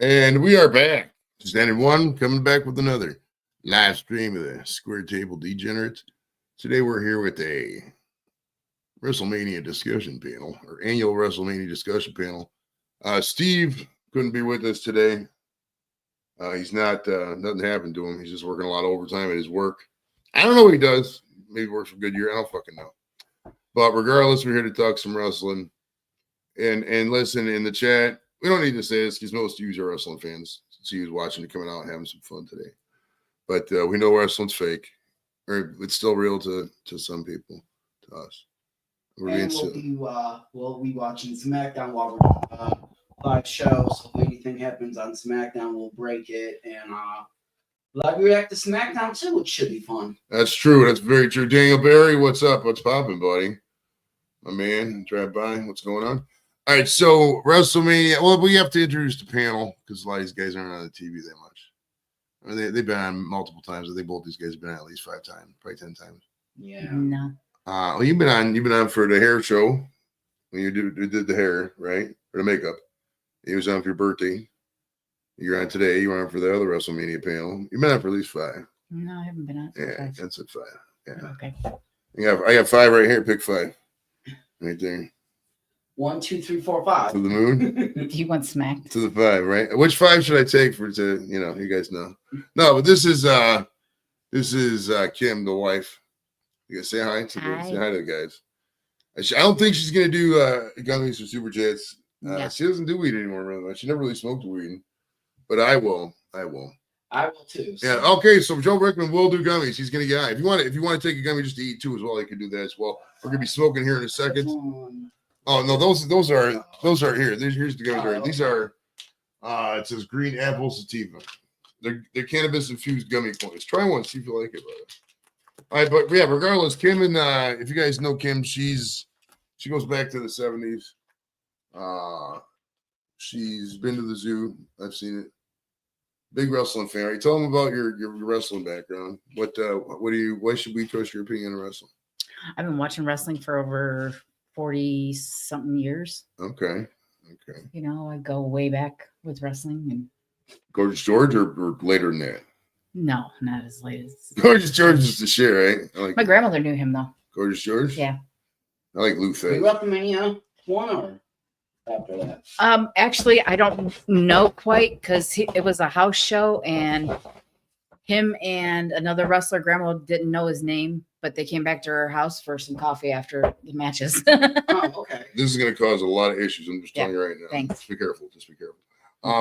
And we are back. Standard one coming back with another live stream of the Square Table Degenerates. Today we're here with a WrestleMania discussion panel, or annual WrestleMania discussion panel. Steve couldn't be with us today. He's not, nothing happened to him. He's just working a lot of overtime at his work. I don't know what he does. Maybe he works for Goodyear. I don't fucking know. But regardless, we're here to talk some wrestling. And listen, in the chat, we don't need to say this because most of you are wrestling fans. See who's watching and coming out and having some fun today. But we know wrestling's fake. Or it's still real to some people, to us. And we'll be watching SmackDown while we're doing live shows. So if anything happens on SmackDown, we'll break it and live react to SmackDown too, which should be fun. That's true. That's very true. Daniel Barry, what's up? What's popping, buddy? My man, drive by. What's going on? All right, so WrestleMania. Well, we have to introduce the panel because a lot of these guys aren't on the TV that much. I mean, they've been on multiple times. I think both these guys have been on at least 5 times, probably 10 times. Yeah. No. Well, you've been on for the hair show when you did the hair, right? Or the makeup. He was on for your birthday. You're on today. You were on for the other WrestleMania panel. You've been on for at least 5. No, I haven't been on. Yeah, that's at 5. Yeah. Okay. I got 5 right here. Pick 5. Right there. 1, 2, 3, 4, 5. To the moon. He wants smacked. To the 5, right? Which 5 should I take you guys know? No, but this is Kim, the wife. You guys say hi to Hi. Say hi to the guys. I don't think she's gonna do gummies or super chats. She doesn't do weed anymore, really much. She never really smoked weed, but I will. I will too. So. Yeah. Okay. So Joe Rickman will do gummies. He's gonna get high. If you want to take a gummy just to eat too as well, he can do that as well. We're gonna be smoking here in a second. Oh no, those are here. Here's the gummies. Right. These are it says green apple sativa. They're cannabis infused gummy coins. Try one, see if you like it, brother. All right, but yeah, regardless, Kim and if you guys know Kim, she goes back to the 70s. She's been to the zoo. I've seen it. Big wrestling fan. Right, tell them about your wrestling background. Why should we trust your opinion on wrestling? I've been watching wrestling for over 40 something years. Okay. You know, I go way back with wrestling and Gorgeous George or later than that? no, not as late as Gorgeous George is the shit, right? my grandmother knew him though. Gorgeous George? Yeah. I like Lou Fay. WrestleMania 1 or after that? Actually, I don't know quite because it was a house show and him and another wrestler, grandma didn't know his name, but they came back to her house for some coffee after the matches. Oh, okay. This is going to cause a lot of issues. I'm just telling you right now. Thanks. Just be careful.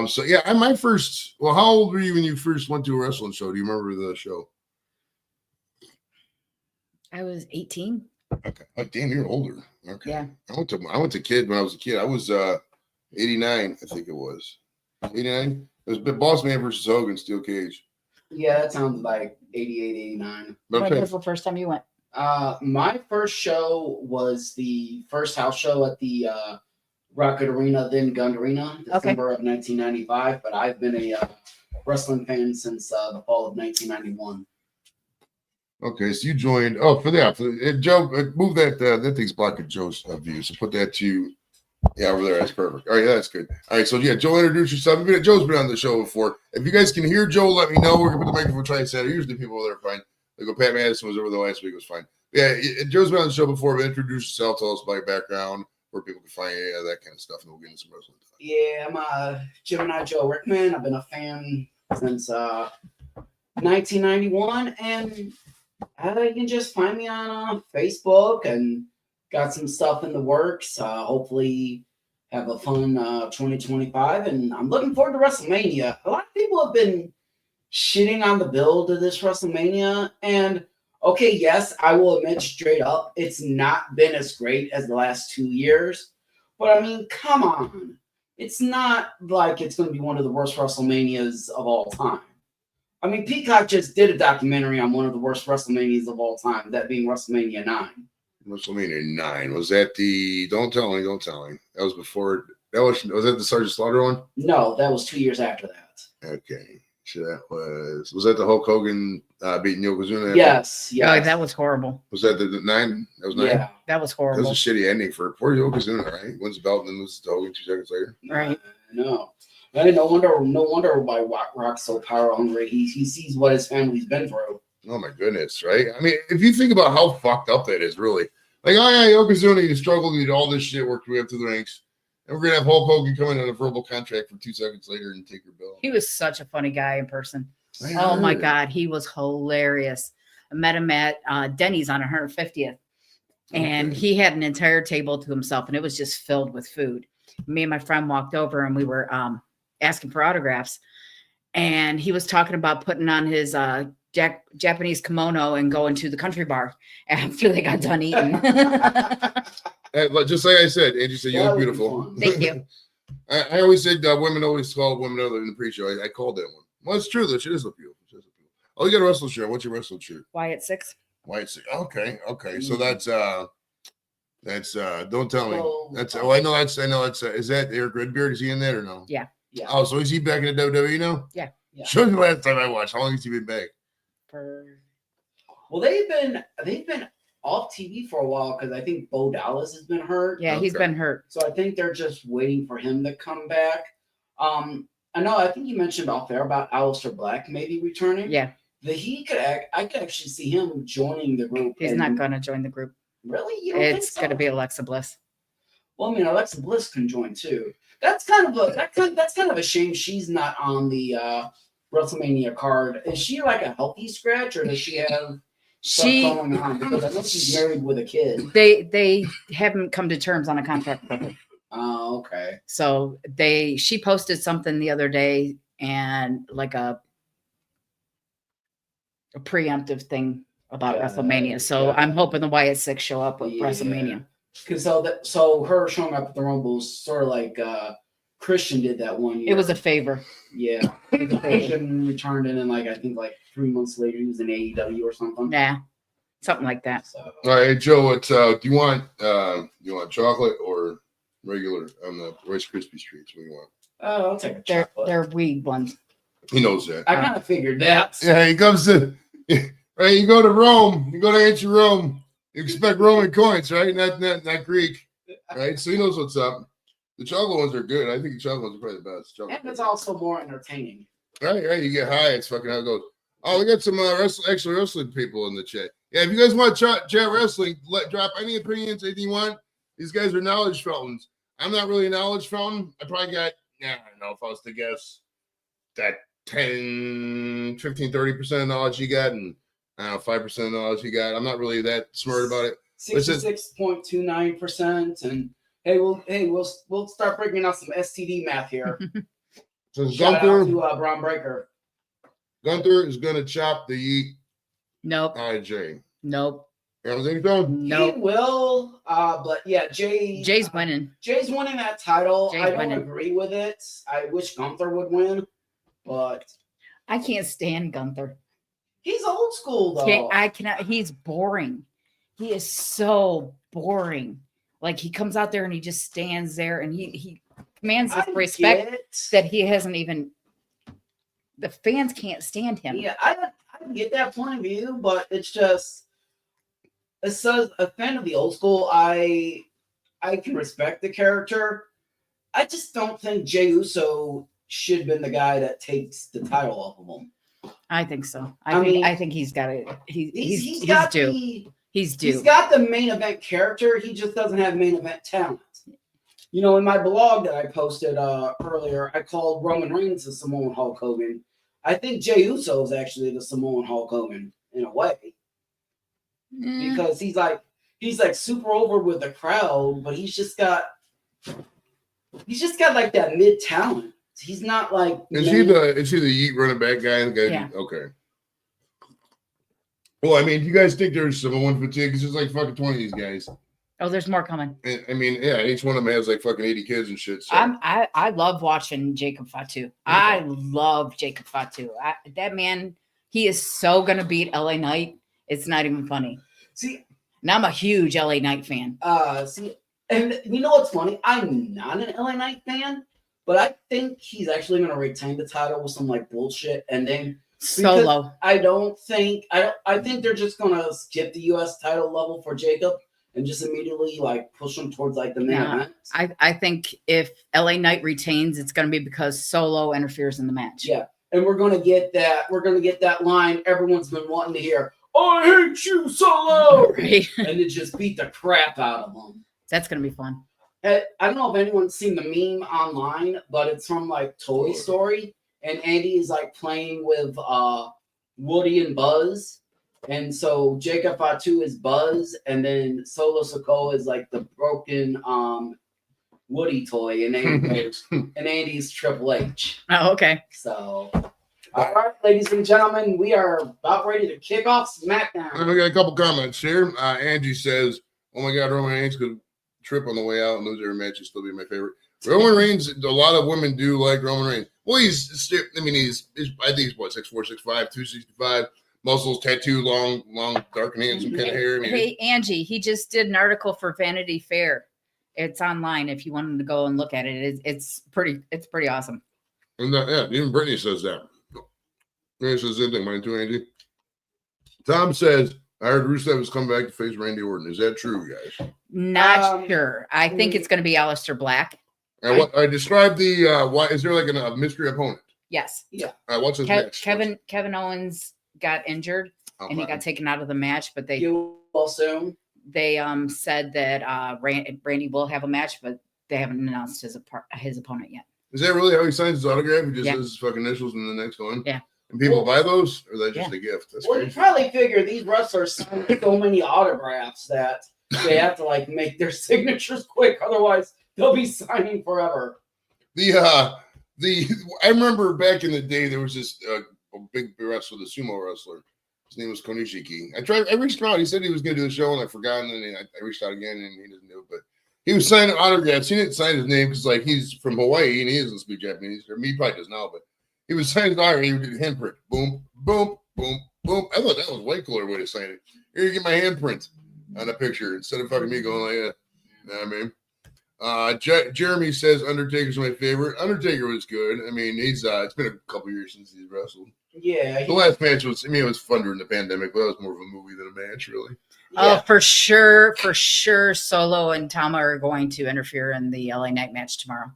So yeah, how old were you when you first went to a wrestling show? Do you remember the show? I was 18. Okay. Oh, damn, you're older. Okay. Yeah. I went to kid when I was a kid. I was 89, I think it was. 89? It was Boss Man versus Hogan, Steel Cage. Yeah, that sounds like 88, 89. When was the first time you went? My first show was the first house show at the Rocket Arena, then Gund Arena, December of 1995. But I've been a wrestling fan since the fall of 1991. Okay, so you joined. Oh, for that, Joe, move that thing's blocking Joe's view. So put that to, yeah, over there. That's perfect. All right, that's good. All right, so yeah, Joe, introduce yourself. Joe's been on the show before. If you guys can hear Joe, let me know. We're gonna put the microphone try to set. Usually people over there are fine. Like Pat Madison was over there last week. It was fine. Yeah, Joe's been on the show before. But introduce yourself. Tell us about your background, where people can find you, that kind of stuff, and we'll get into some wrestling. Yeah, I'm Gemini Joe Rickman. I've been a fan since 1991, and you can just find me on Facebook and got some stuff in the works. Hopefully have a fun 2025, and I'm looking forward to WrestleMania. A lot of people have been shitting on the build of this WrestleMania, and okay, yes, I will admit straight up, it's not been as great as the last 2 years, but I mean, come on. It's not like it's going to be one of the worst WrestleManias of all time. I mean, Peacock just did a documentary on one of the worst WrestleManias of all time, that being WrestleMania 9. WrestleMania 9. Was that the don't tell me. That was before was that the Sergeant Slaughter one? No, that was 2 years after that. Okay. So that was that the Hulk Hogan beating Yokozuna? Yes. Oh, that was horrible. Was that the 9? That was 9? Yeah. That was horrible. That was a shitty ending for poor Yokozuna, right? Wins the belt and then loses to Hogan 2 seconds later. Right. No. Hey, no wonder why Rock's so power hungry. He sees what his family's been through. Oh my goodness, right? I mean, if you think about how fucked up that is, really. Like, oh yeah, Yokozuna, he struggled, he did all this shit, worked way up to the ranks. And we're gonna have Hulk Hogan come in on a verbal contract for 2 seconds later and take your bill. He was such a funny guy in person. I Oh my heard. God, he was hilarious. I met him at Denny's on 150th, and Okay. he had an entire table to himself, and it was just filled with food. Me and my friend walked over, and we were asking for autographs, and he was talking about putting on his Japanese kimono and going to the country bar after they got done eating. But just like I said, Angie said, you That look would be beautiful. fun. Thank you. I always said women always call women other in the pre-show. I called that one. Well, it's true though. She does look beautiful. Oh, you got a wrestle shirt. What's your wrestle shirt? Wyatt 6. White. Okay. So Mm. that's don't tell me. So, That's I know that's is that Eric Redbeard? Is he in that or no? Yeah. Yeah. Oh, so is he back in the WWE now? Yeah. Yeah. Show me the last time I watched. How long has he been back? Well, they've been off TV for a while because I think Bo Dallas has been hurt. Yeah, he's Okay. been hurt. So I think they're just waiting for him to come back. I think you mentioned off air about Aleister Black maybe returning. Yeah, I could actually see him joining the group. he's and- not going to join the group. Really? You don't think It's so? going to be Alexa Bliss. Well, I mean, Alexa Bliss can join too. That's kind of a shame she's not on the WrestleMania card. Is she like a healthy scratch, or does she have stuff going on? Because I know she's married with a kid. They haven't come to terms on a contract with her. Oh, okay. So she posted something the other day and like a preemptive thing about Yeah, WrestleMania. So yeah. I'm hoping the Wyatt 6 show up with Yeah. WrestleMania. Because so her showing up at the Rumble is sort of like Christian did that one year. It was a favor. Yeah. Christian returned in, and I think 3 months later he was in AEW or something. Nah, something like that. So All right, Joe. What do you want? You want chocolate or regular on the Rice Krispie treats? What do you want? I'll take a chocolate. They're weed ones. He knows that. I kind of figured that. Yeah, he comes to right. You go to Rome. You go to ancient Rome. You expect Roman coins, right? Not Greek, right? So he knows what's up. The chocolate ones are good. I think the chocolate ones are probably the best. Chocolate And it's also more entertaining. right. You get high. It's fucking how it goes. Oh, we got some actual wrestling people in the chat. Yeah, if you guys want to chat wrestling, drop any opinions, anything you want. These guys are knowledge fountains. I'm not really a knowledge fountain. I probably got, I don't know if I was to guess that 10, 15, 30% of knowledge you got, and I don't know, 5% of knowledge you got. I'm not really that smart about it. 66.29%, and we'll start breaking out some STD math here. So Shout out Gunther to Braun Breaker. is gonna chop the yeet Nope. Jay. Nope. You don't think so? Nope. He will, but yeah, Jay's winning. Jay's winning that title. Jay's I don't winning. agree with it. I wish Gunther would win, but I can't stand Gunther. he's old school though. I cannot. He's boring. He is so boring. Like he comes out there and he just stands there and he commands this I respect get- that he hasn't even. The fans can't stand him. Yeah, I get that point of view, but it's just as a fan of the old school, I can respect the character. I just don't think Jey Uso should have been the guy that takes the title off of him. I think so. I mean, I think he's got it. He's got due. He's due. got the main event character. He just doesn't have main event talent. You know, in my blog that I posted earlier, I called Roman Reigns the Samoan Hulk Hogan. I think Jey Uso is actually the Samoan Hulk Hogan in a way, because he's like super over with the crowd, but he's just got like that mid talent. He's not like Is he the yeet running back guy? The guy Yeah. Okay. Well, I mean, do you guys think there's Samoan fatigue? It's just like fucking 20 of these guys. Oh, there's more coming. I mean, yeah, each one of them has like fucking 80 kids and shit. So. I love watching Jacob Fatu. I love Jacob Fatu. That man, he is so gonna beat LA Knight. It's not even funny. See, and I'm a huge LA Knight fan. And you know what's funny? I'm not an LA Knight fan, but I think he's actually going to retain the title with some like bullshit ending. Solo. I think they're just going to skip the U.S. title level for Jacob and just immediately like push them towards like the main Yeah. event. I think if LA Knight retains, it's going to be because Solo interferes in the match. Yeah, and we're gonna get that. We're gonna get that line everyone's been wanting to hear. I hate you, Solo, Right. and it just beat the crap out of them. That's going to be fun. I don't know if anyone's seen the meme online, but it's from like Toy Story, and Andy is like playing with Woody and Buzz, and so Jacob Fatu is Buzz, and then Solo Sikoa is like the broken Woody toy, and Andy's Triple H. Oh, okay. So, all right, ladies and gentlemen, we are about ready to kick off SmackDown. And we got a couple comments here. Angie says, "Oh my God, Roman Reigns could trip on the way out and lose every match and still be my favorite." Roman Reigns, a lot of women do like Roman Reigns. Well, he's I think he's what, 6'4", 6'5", 265, muscles, tattoo, long, dark and handsome kind of hair. I mean, Hey, Angie, he just did an article for Vanity Fair. It's online if you wanted to go and look at it. It's pretty awesome. And yeah, even Brittany says that. Brittany says the same thing, mine too, Angie. Tom says, I heard Rusev is coming back to face Randy Orton. Is that true, guys? Not sure. I think it's going to be Aleister Black. And what I described the why is there like a mystery opponent? Yes. Yeah. What's his match? Kevin Owens got injured and he got taken out of the match, but You will soon. they said that Randy will have a match, but they haven't announced his opponent yet. Is that really how he signs his autograph? He just Yeah. says his fucking initials and the next one? Yeah. And people buy those? Or is that just Yeah. a gift? That's Well, you crazy. probably figure these wrestlers sign so many autographs that they have to like make their signatures quick, otherwise they'll be signing forever. I remember back in the day there was this a big wrestler, the sumo wrestler. His name was Konishiki. I reached out. He said he was going to do the show, and I forgot. And then I reached out again, and he doesn't do it. But he was signing autographs. He didn't sign his name because, like, he's from Hawaii and he doesn't speak Japanese. Or he probably does now, but he was signing his autograph. He would do the handprint. Boom, boom, boom, boom. I thought that was a way cooler way to sign it. Here, you get my handprint on a picture instead of fucking me going like, yeah. Know what I mean? Jeremy says Undertaker's my favorite. Undertaker was good. I mean, he's it's been a couple years since he's wrestled. Yeah. The last match was, it was fun during the pandemic, but it was more of a movie than a match, really. Oh, for sure, Solo and Tama are going to interfere in the LA Knight match tomorrow.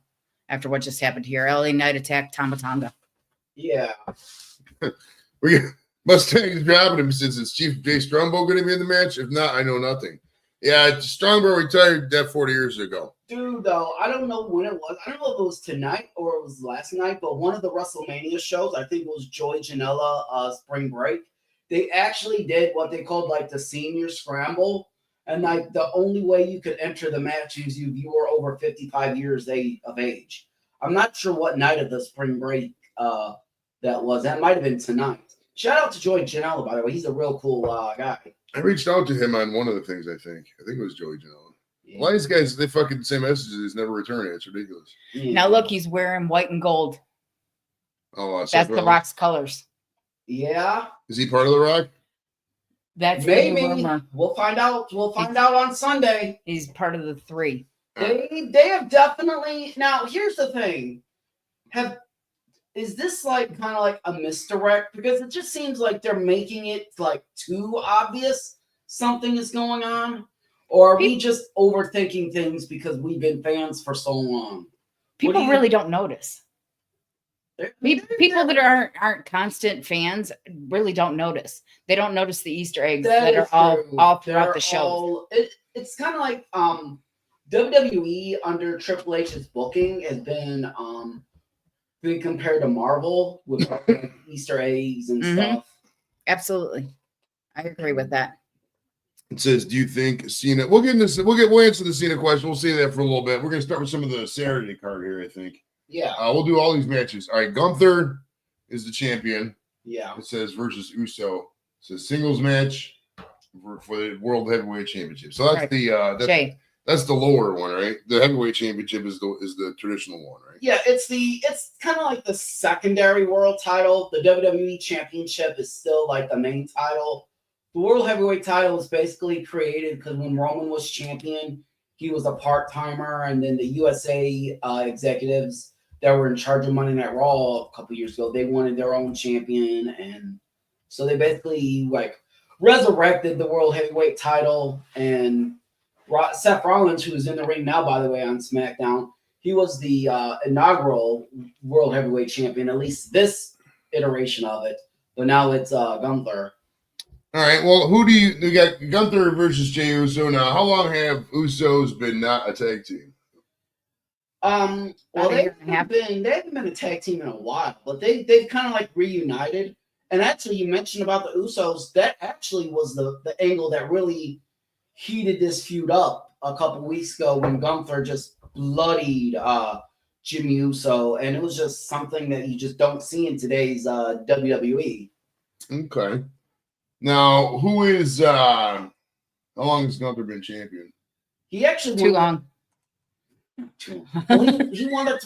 After what just happened here, LA Knight attacked Tama Tonga. Yeah. Mustang's dropping him since it's Chief Jay Strongbow going to be in the match. If not, I know nothing. Yeah, Strongbow retired that 40 years ago. Dude, though, I don't know when it was. I don't know if it was tonight or it was last night, but one of the WrestleMania shows, I think it was Joey Janela Spring Break, they actually did what they called like the senior scramble. And like the only way you could enter the match is if you were over 55 years of age. I'm not sure what night of the Spring Break that was. That might have been tonight. Shout out to Joey Janela, by the way. He's a real cool guy. I reached out to him on one of the things, I think. it was Joey Janela. Yeah. Why these guys, they fucking say messages, never return it. It's ridiculous. Yeah. Now look, he's wearing white and gold. Oh, that's the Rock's colors. Yeah. Is he part of the Rock? That's maybe. We'll find out. We'll find out on Sunday. He's part of the three. They have definitely. Now, here's the thing. Is this like kind of like a misdirect? Because it just seems like they're making it like too obvious something is going on. Or are we just overthinking things because we've been fans for so long? People really don't notice. People that aren't constant fans really don't notice. They don't notice the Easter eggs that are all throughout the show. It's kind of like WWE under Triple H's booking has been compared to Marvel with Easter eggs and stuff. Absolutely, I agree with that. It says, "Do you think Cena?" We'll answer the Cena question. We'll see that for a little bit. We're gonna start with some of the Saturday card here, I think. Yeah. We'll do all these matches. All right, Gunther is the champion. Yeah. It says versus Uso. It's a singles match for the World Heavyweight Championship. So that's that's the lower one, right? The Heavyweight Championship is the traditional one, right? Yeah, it's kind of like the secondary world title. The WWE Championship is still like the main title. The World Heavyweight title was basically created because when Roman was champion, he was a part-timer, and then the USA executives that were in charge of Monday Night Raw a couple years ago, they wanted their own champion, and so they basically like resurrected the World Heavyweight title, and Seth Rollins, who's in the ring now, by the way, on SmackDown, he was the inaugural World Heavyweight Champion, at least this iteration of it. But now it's Gunther. All right. Well, we got Gunther versus Jey Uso now. How long have Usos been not a tag team? Well, they haven't been a tag team in a while, but they've kind of like reunited. And actually, you mentioned about the Usos. That actually was the angle that really heated this feud up a couple weeks ago when Gunther just bloodied Jimmy Uso, and it was just something that you just don't see in today's WWE. Okay. Now, who is how long has Gunther been champion? He actually Too long. Well, he won the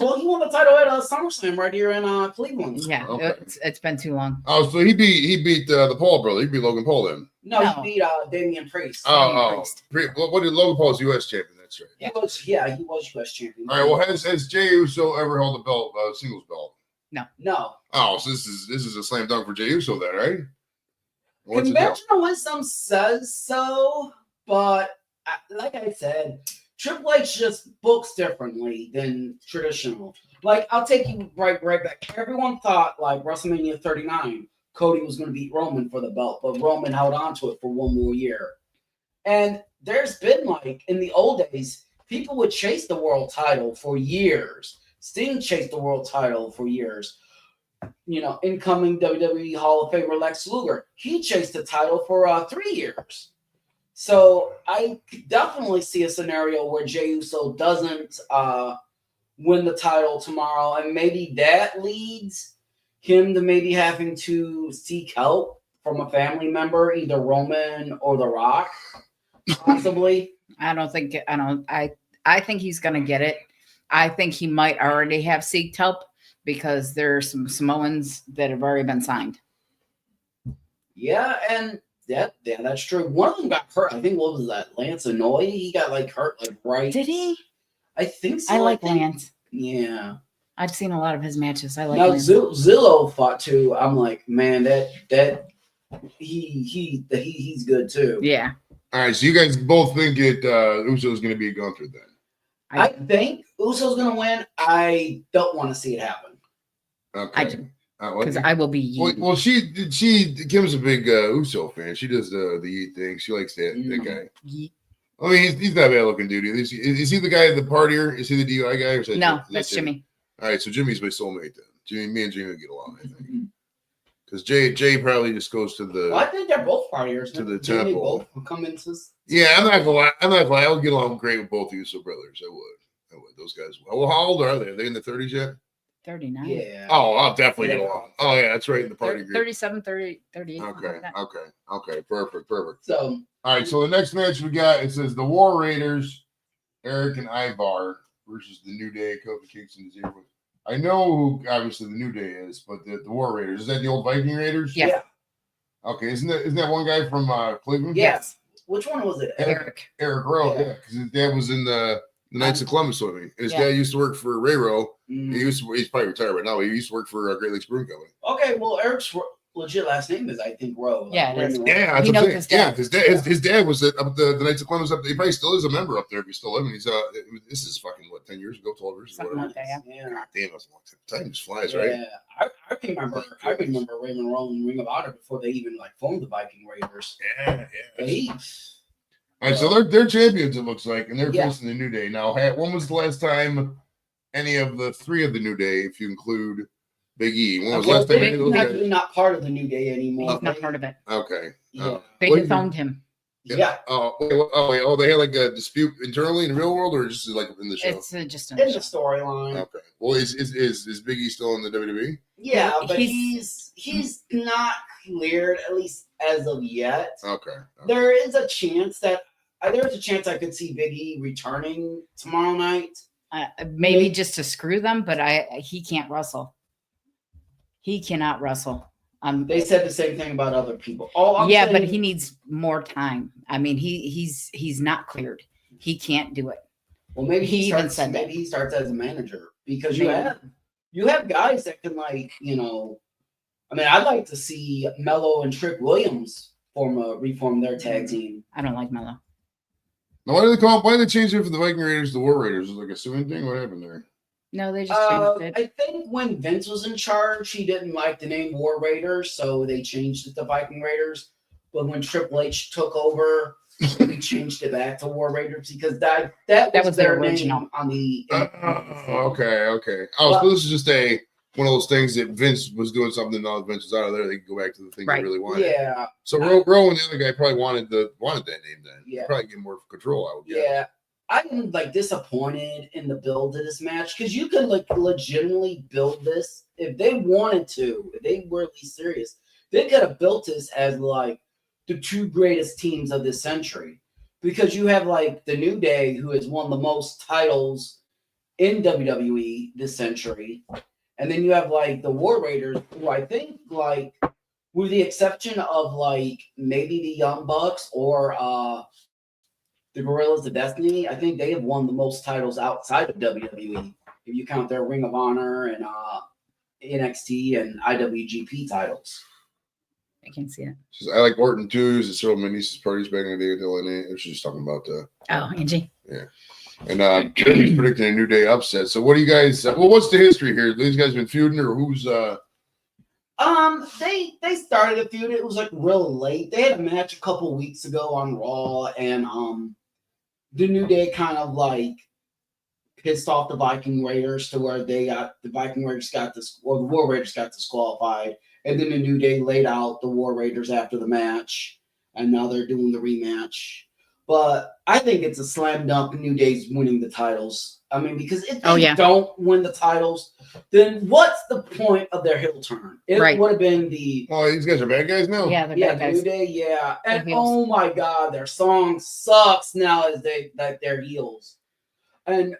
title at SummerSlam right here in Cleveland. Yeah, Okay. it's been too long. Oh, so he beat the Paul brother. He beat Logan Paul then. No, he beat Damian Priest. What did Logan Paul's U.S. champion? That's right. He was U.S. champion. All right. Well, has Jey Uso ever held a belt, singles belt? No. Oh, so this is a slam dunk for Jey Uso then, right? What's Conventional wisdom says so, but like I said, Triple H just books differently than traditional. Like, I'll take you right back. Everyone thought, like, WrestleMania 39, Cody was going to beat Roman for the belt, but Roman held on to it for one more year. And there's been, like, in the old days, people would chase the world title for years. Sting chased the world title for years. You know, incoming WWE Hall of Famer Lex Luger, he chased the title for 3 years. So I definitely see a scenario where Jey Uso doesn't win the title tomorrow, and maybe that leads him to maybe having to seek help from a family member, either Roman or The Rock, possibly. I think he's gonna get it. I think he might already have seeked help because there are some Samoans that have already been signed. Yeah, and that's true. One of them got hurt. I think, what was that? Lance Anoy? He got like hurt like right. Did he? I think so. I like Lance. Yeah. I've seen a lot of his matches. I like now Lance. Zillow fought too. I'm like, man, that he's good too. Yeah. All right, so you guys both think Uso's going to be a Gunther then? I think Uso's going to win. I don't want to see it happen. Okay. I do. Because I will be. Well, Kim's a big Uso fan. She does the Yeet thing. She likes that guy. Yeet. I mean, he's not a bad looking dude. Is he the guy, the partier? Is he the DUI guy? Or is that No, that's Jimmy. All right, so Jimmy's my soulmate then. Me and Jimmy will get along, I think. Because Jay probably just goes to the. Well, I think they're both partiers. To the temple. Both come into. Yeah, I'm not gonna lie. I would get along great with both Uso brothers. I would. Those guys. Well, how old are they? Are they in the 30s yet? 39. Yeah. Oh, I'll definitely get along. Oh, yeah, that's right in the party group. 37, 30, 38. Okay. Perfect. So, all right, so the next match we got, it says the War Raiders, Eric and Ivar versus the New Day, Kofi Kingston. I know who obviously the New Day is, but the War Raiders, is that the old Viking Raiders? Yeah. Okay, isn't that one guy from Cleveland? Yes. Which one was it? Eric Rowe, yeah, because his dad was in the Knights of Columbus with me. And his dad used to work for Ray Rowe. He's probably retired right now. He used to work for Great Lakes Brewing Company. Okay, well, Eric's legit last name is, I think, Rowe. Yeah, it is. Yeah, that's what I'm saying. His dad was at the Knights of Columbus up there. He probably still is a member up there if he's still living. He's this is fucking 10 years ago, 12 years ago. Something like that, yeah. God damn, that's a long time. Time just flies, right? Yeah, I remember Raymond Rowe and Ring of Honor before they even formed the Viking Raiders. Yeah. All right, so they're champions, it looks like, and they're facing the New Day. Now, when was the last time any of the three of the New Day, if you include Big E? When was the last time any of those guys? He's not part of the New Day anymore. He's not part of it. Okay. Yeah. They disowned him. Yeah. Oh, they had like a dispute internally in the real world, or just like in the show? It's just in the storyline. Okay. Well, is Big E still in the WWE? Yeah, but he's not cleared, at least as of yet. Okay. There is a chance that I could see Big E returning tomorrow night. Maybe just to screw them, but he can't wrestle. He cannot wrestle. They said the same thing about other people. But he needs more time. I mean, he's not cleared. He can't do it. Well, maybe he starts as a manager, because you have guys that can I mean, I'd like to see Mello and Trick Williams reform their tag team. I don't like Mello. Now, why did they change it from the Viking Raiders to the War Raiders? Was it like a suing thing? What happened there? No, they just changed it. I think when Vince was in charge, he didn't like the name War Raiders, so they changed it to Viking Raiders. But when Triple H took over, we changed it back to War Raiders because that was their original name on the. Okay. Oh, so this is just one of those things that Vince was doing something, now that Vince is out of there, they can go back to the thing they really wanted. Yeah. So Roe and the other guy probably wanted that name then. Yeah. Probably get more control, I would guess. Yeah. I'm like disappointed in the build of this match because you could like legitimately build this if they wanted to, if they were really serious. They could have built this as like the two greatest teams of this century because you have like the New Day, who has won the most titles in WWE this century, and then you have like the War Raiders, who I think like, with the exception of like maybe the Young Bucks or the Gorillas of Destiny, I think they have won the most titles outside of WWE, if you count their Ring of Honor and NXT and IWGP titles. I can see it. I like Orton too. Used to throw my niece's parties back in the day with LNA. She's just talking about Angie. Yeah. And Jeremy's predicting a New Day upset. So what do you guys what's the history here? These guys been feuding, or who's they started a feud. It was like real late. They had a match a couple weeks ago on Raw, and the New Day kind of like pissed off the Viking Raiders to where the Viking Raiders the War Raiders got disqualified, and then the New Day laid out the War Raiders after the match, and now they're doing the rematch. But I think it's a slam dunk. New Day's winning the titles. I mean, because if they don't win the titles, then what's the point of their heel turn? It would have been the. Oh, these guys are bad guys now. Yeah, they're bad guys. New Day, yeah, and oh my God, their song sucks now as they're heels. And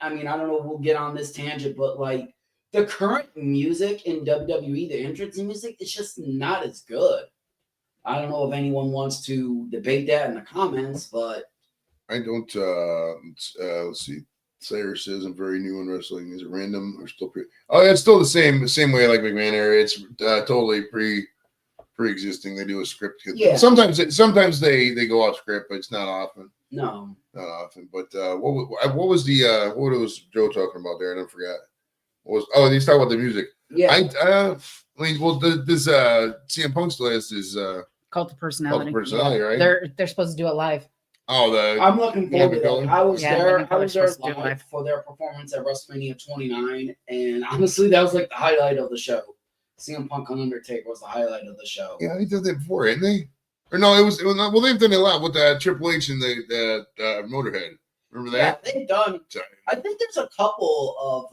I mean, I don't know. We'll get on this tangent, but like the current music in WWE, the entrance music, it's just not as good. I don't know if anyone wants to debate that in the comments, but I don't. Let's see. Slayer says I'm very new in wrestling. Is it random or still pre? Oh, it's still the same way like McMahon era. It's totally pre-existing. They do a script. Yeah. Sometimes they go off script, but it's not often. No, not often. But what was Joe talking about there? I forgot. He's talking about the music. Yeah. This CM Punk still has his Cult of Personality. Right? They're supposed to do it live. I'm looking forward to that. I was there live live for their performance at WrestleMania 29, and honestly, that was like the highlight of the show. CM Punk and Undertaker was the highlight of the show. Yeah, they did that before, didn't they? Or no, it was not. Well, they've done it a lot with Triple H and the Motorhead. Remember that? Yeah, they've done. I think there's a couple of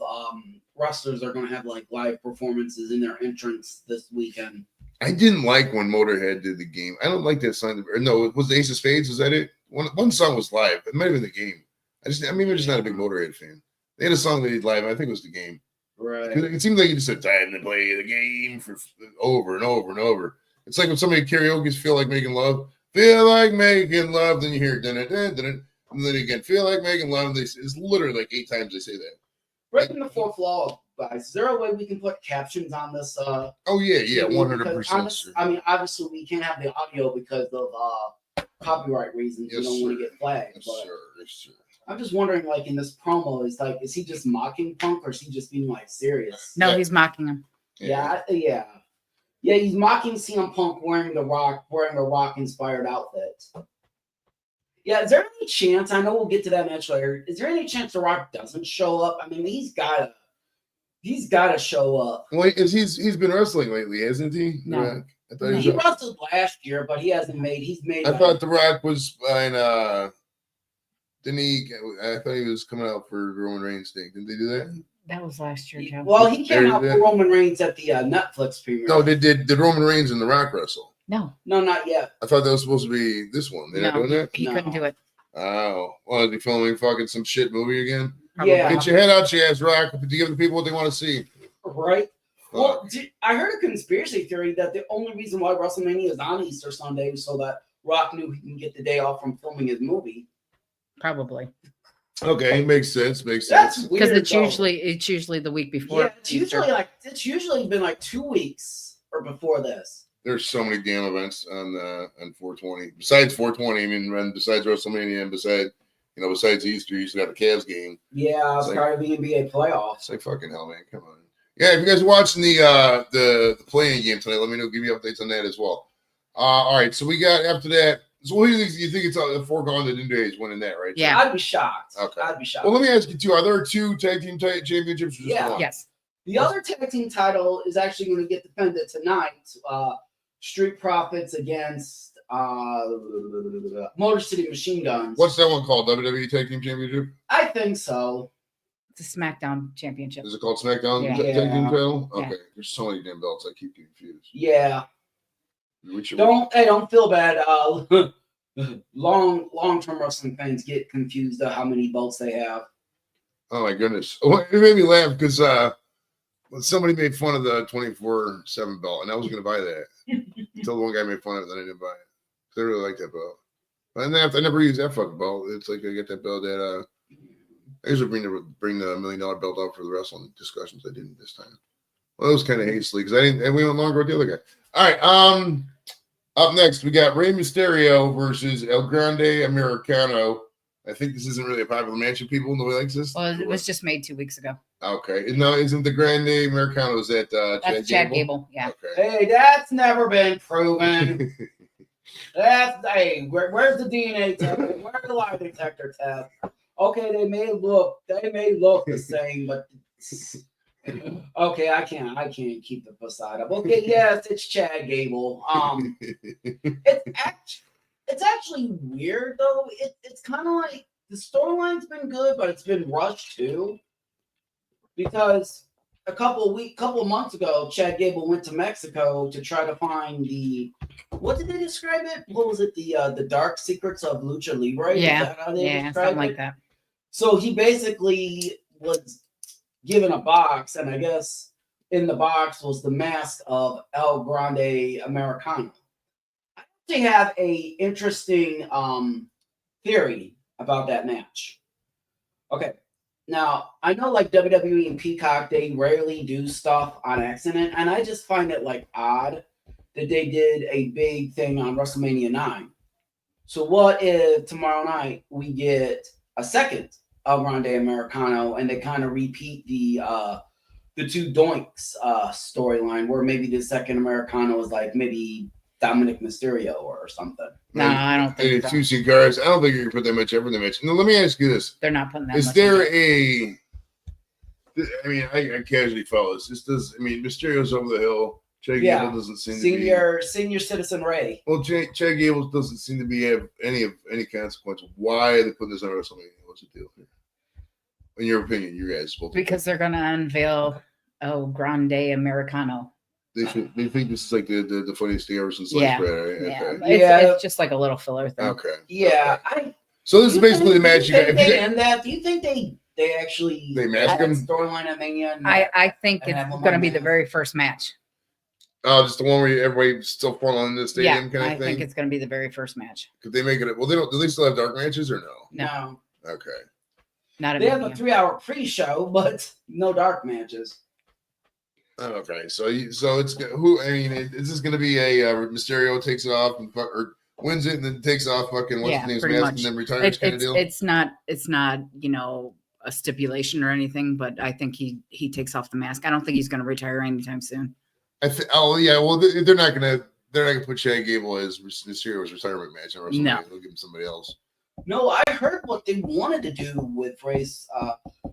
wrestlers that are going to have like live performances in their entrance this weekend. I didn't like when Motorhead did the game. I don't like that song. Or no, it was the Ace of Spades. Was that it? One song was live. It might have been the game. I'm just not a big Motorhead fan. They had a song they did live. I think it was the game. Right. It seemed like you just said time to play the game for over and over and over. It's like when somebody karaoke feel like making love. Feel like making love. Then you hear dun dun dun, and then again feel like making love. It's literally like 8 times they say that. Breaking the fourth law, guys. Is there a way we can put captions on this? Oh yeah, 100%. I mean, obviously we can't have the audio because of copyright reasons. Yes, we don't want to get flagged. Yes, but sir. I'm just wondering, like in this promo, is he just mocking Punk or is he just being like serious? No, he's mocking him. Yeah. He's mocking CM Punk wearing a Rock inspired outfit. Yeah, is there any chance? I know we'll get to that match later. Is there any chance The Rock doesn't show up? I mean, he's gotta show up. Well, he's been wrestling lately, hasn't he? No. Rock? I thought He wrestled last year, but he hasn't made. He's made. I thought The Rock was in. Didn't he? I thought he was coming out for Roman Reigns thing. Didn't they do that? That was last year, Joe. Well, he came out for Roman Reigns at the Netflix premiere. No, did Roman Reigns and The Rock wrestle? No, not yet. I thought that was supposed to be this one. They're not doing that? He couldn't do it. Oh. Well, is he filming fucking some shit movie again? Probably. Yeah. Get your head out your ass, Rock, to give the people what they want to see. Right. Well, I heard a conspiracy theory that the only reason why WrestleMania is on Easter Sunday is so that Rock knew he can get the day off from filming his movie. Probably. Okay, makes sense. That's weird. Because it's usually the week before. Yeah, it's usually been like 2 weeks or before this. there's so many damn events on 420. Besides 420, I mean, and besides WrestleMania and besides Easter, you should have a Cavs game. Yeah, it's part of the NBA playoffs. It's like fucking hell, man. Come on. Yeah, if you guys are watching the playing game tonight, let me know. Give you updates on that as well. All right, so we got after that. So what do you think it's a foregone that New Day is winning that, right? Yeah. I'd be shocked. Okay. I'd be shocked. Well, let me ask you too. Are there 2 tag team championships or just Yeah. one? Yes. The other tag team title is actually going to get defended tonight. Street Profits against Motor City Machine Guns. What's that one called? WWE Tag Team Championship? I think so. It's a SmackDown championship. Is it called SmackDown Yeah. Tag Team title? Yeah. Okay. There's so many damn belts. I keep getting confused. Yeah. Which Don't feel bad. Long-term wrestling fans get confused at how many belts they have. Oh my goodness! Well, it made me laugh because somebody made fun of the 24/7 belt, and I was going to buy that until the one guy made fun of it, and I didn't buy it. I really like that belt. But I never use that fucking belt. It's like I get that belt at I usually bring the $1 million belt out for the wrestling discussions. I didn't this time. Well, it was kind of hastily because I didn't, and we went longer with the other guy. All right. Up next, we got Rey Mysterio versus El Grande Americano. I think this isn't really a popular match with people. Nobody likes this. Well, it was just made 2 weeks ago. Okay. No, isn't the Grande Americano? Is that That's Chad Gable. Yeah. Okay. Hey, that's never been proven. Where's the DNA test? Where's the lie detector test? Okay, they may look the same, but okay, I can't keep the facade up. Okay, yes, it's Chad Gable. It's actually weird though. It's kind of like the storyline's been good, but it's been rushed too. Because a couple of months ago, Chad Gable went to Mexico to try to find what did they describe it? What was it? The dark secrets of Lucha Libre? Yeah. Is that how they described Something it? like that. So he basically was given a box, and I guess in the box was the mask of El Grande Americano. I actually have a interesting theory about that match. Okay. Now, I know like WWE and Peacock, they rarely do stuff on accident, and I just find it like odd that they did a big thing on WrestleMania 9. So what if tomorrow night we get a second El Grande Americano and they kind of repeat the 2 Doinks storyline where maybe the second Americano is like maybe Dominic Mysterio or something. No, I don't think so. 2 cigars. I don't think you can put that much effort in the match. Now, let me ask you this. They're not putting that Is much there into it. I casually follow this. Mysterio's over the hill. Chad Gable doesn't seem to be senior citizen Ray. Well, Chad Gable doesn't seem to be have any consequence. Why are they putting this on WrestleMania? What's the deal here? In your opinion, you guys both. Because they're going to unveil El Grande Americano. They think this is like the funniest thing ever since sliced bread, right? Yeah. Okay. It's just like a little filler thing. Okay. Yeah. Okay. So this is basically the match you got. Do you think they actually mask him? Storyline at Mania? I think it's going to be the very first match. Oh, just the one where everybody's still falling in the stadium kind of thing? I think it's going to be the very first match. Could they make it? Well, do they still have dark matches or no? No. Okay. They have a 3-hour pre-show, but no dark matches. Okay, so it's who? I mean, is this going to be a Mysterio takes it off or wins it and then takes off fucking what's his name's mask and then retires kind of deal? It's not a stipulation or anything, but I think he takes off the mask. I don't think he's going to retire anytime soon. Well, they're not going to put Chad Gable as Mysterio's retirement match on WrestleMania. No. They'll give him somebody else. No, I heard what they wanted to do with Rey's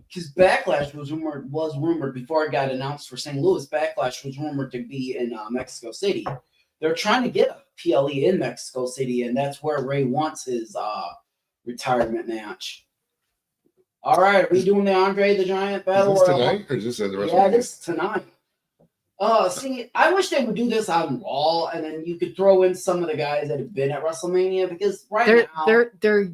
because Backlash was rumored before it got announced for St. Louis. Backlash was rumored to be in Mexico City. They're trying to get a PLE in Mexico City, and that's where Rey wants his retirement match. All right, are we doing the Andre the Giant battle? Is this tonight or is this at the WrestleMania? Yeah, this is tonight. See, I wish they would do this on Raw, and then you could throw in some of the guys that have been at WrestleMania because they're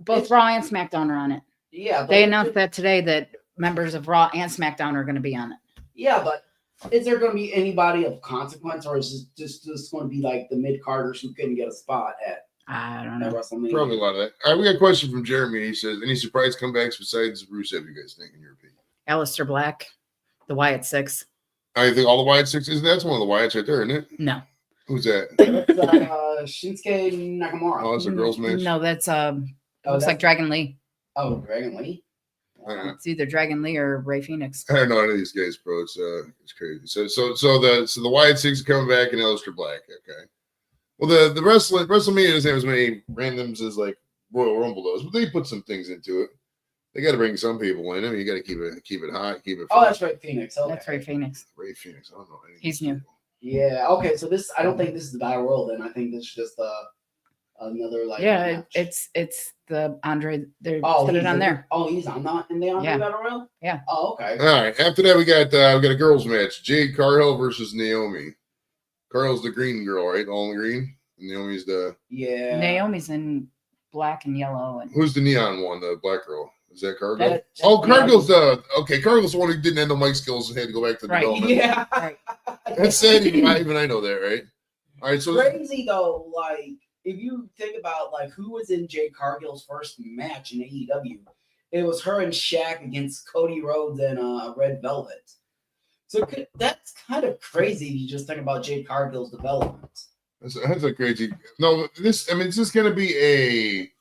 both Raw and SmackDown are on it. Yeah, they announced that today that members of Raw and SmackDown are going to be on it. Yeah, but is there going to be anybody of consequence, or is this just going to be like the mid-carders who couldn't get a spot at? I don't know. WrestleMania? Probably a lot of that. All right, we got a question from Jeremy. He says, "Any surprise comebacks besides Rusev? You guys think, in your opinion?" Aleister Black, the Wyatt Six. I think all the Wyatt Sixes. That's one of the Wyatts right there, isn't it? No. Who's that? It's, Shinsuke Nakamura. Oh, that's a girls' match. No, that's looks like Dragon Lee. Oh, Dragon Lee. It's either Dragon Lee or Ray Phoenix. I don't know any of these guys, bro. It's crazy. So the Wyatt Six are coming back and Aleister Black. Okay. Well, the WrestleMania doesn't have as many randoms as like Royal Rumble does, but they put some things into it. They got to bring some people in. I mean, you got to keep it hot, keep it. Oh, that's Ray Phoenix. Okay. That's Ray Phoenix. Ray Phoenix. I don't know. He's new. Yeah. Okay. So this, I don't think this is the Battle Royal. Then I think this is just another like. Yeah, match. it's the Andre. They Oh, put it on there. Oh, he's on that in the Andre Yeah. Battle Royal. Yeah. Oh, okay. All right. After that, we got a girls' match: Jade Cargill versus Naomi. Cargill's the green girl, right? All in green. And Naomi's the. Yeah. Naomi's in black and yellow. And Who's the neon one? The black girl. Is that Cargill? That's Cargill's Cargill's the one who didn't have no mic skills and had to go back to the Right. development. Yeah. Right. That's sad. Even I know that, right? All right. So Crazy though, like if you think about like who was in Jade Cargill's first match in AEW, it was her and Shaq against Cody Rhodes and Red Velvet. So that's kind of crazy. You just think about Jade Cargill's development. that's a crazy. No, this. I mean, it's just gonna be a.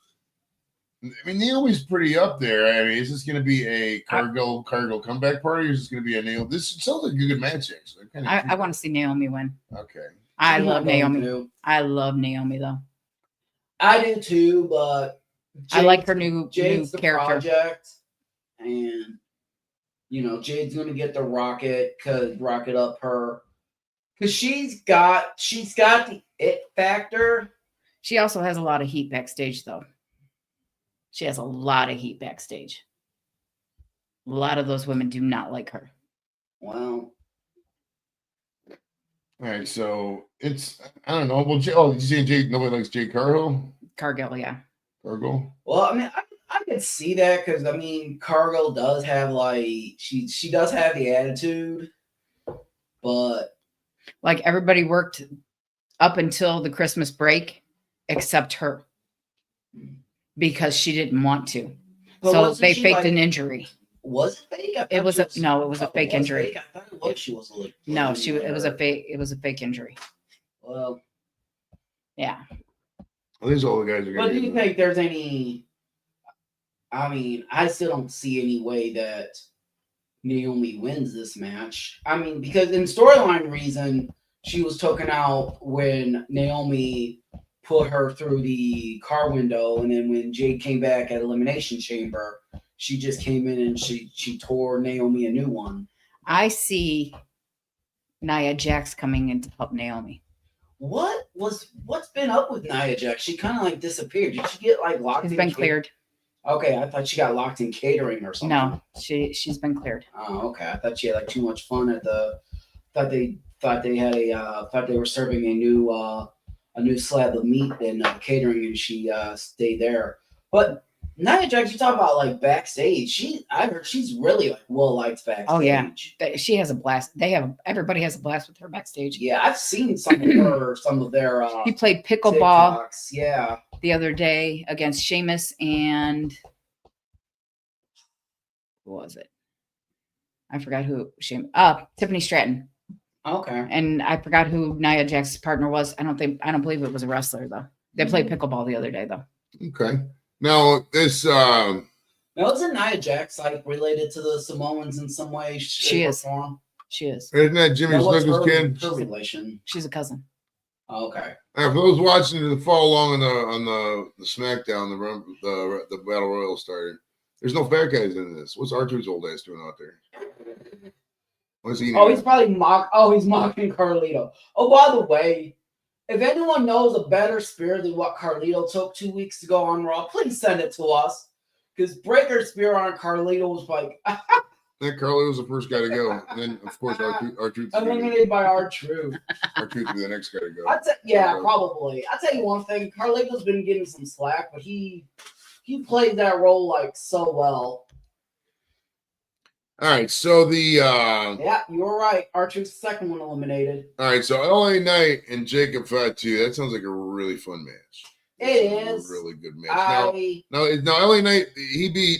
I mean, Naomi's pretty up there. I mean, is this going to be a Cargill comeback party, or is this going to be a Naomi? This sounds like a good match, actually. I want to see Naomi win. Okay. I I'm love not going Naomi. to. I love Naomi though. I do too, but I like her new Jade's the character. project, and Jade's gonna get the rocket up her because she's got the it factor. She also has a lot of heat backstage though. She has a lot of heat backstage. A lot of those women do not like her. Well, All right, so it's I don't know. Well, you say Jade? Nobody likes Jade Cargill. Cargill, yeah. Cargill. well, I mean, I could see that because I mean, Cargill does have like she does have the attitude, but Like everybody worked up until the Christmas break, except her, because she didn't want to. But So wasn't they she, faked like- an injury. was it fake? I It thought was she a no. It was a oh, fake it was injury. fake? I thought it was she was like No, it was a fake. It was a fake injury. Well, Yeah. Well, these are all the guys are but going do you to think there's any? I mean, I still don't see any way that Naomi wins this match. I mean, because in storyline reason, she was taken out when Naomi put her through the car window, and then when Jade came back at Elimination Chamber, she just came in and she tore Naomi a new one. I see Nia Jax coming in to help Naomi. What's been up with Nia Jax? She kind of like disappeared. Did she get like locked? She's in been cleared. Okay, I thought she got locked in catering or something. No, she's been cleared. Oh, okay. I thought she had like too much fun at the. Thought they were serving a new slab of meat in catering, and she stayed there. But Nia Jax, you talk about like backstage. I heard she's really like well liked backstage. Oh, yeah. She has a blast. Everybody has a blast with her backstage. Yeah, I've seen some of their. He played pickleball TikToks. Yeah. the other day against Sheamus and who was it? I forgot who Tiffany Stratton. Okay. And I forgot who Nia Jax's partner was. I don't believe it was a wrestler though. They played pickleball the other day though. Okay. Now this Now, isn't Nia Jax like related to the Samoans in some way? She is. Form? She is. isn't that Jimmy Now, what's Snuka's kid? her relation? She's a cousin. Oh, okay. For those watching to follow along on the Smackdown, the Battle Royal started. There's no fat guys in this. What's R2's old ass doing out there? What's he? Oh, he's probably he's mocking Carlito. Oh, by the way, if anyone knows a better spear than what Carlito took 2 weeks ago on Raw, please send it to us. Because Breaker spear on Carlito was like That Carly was the first guy to go. And then of course R2 eliminated by R-Truth. R2 to be the next guy to go. Yeah, probably. I'll tell you one thing. Carlito's been getting some slack, but he played that role like so well. All right, so Yeah, you were right. R-Truth's second one eliminated. all right, so LA Knight and Jacob Fatu. That sounds like a really fun match. It That's is. a really good match. Now I LA Knight he beat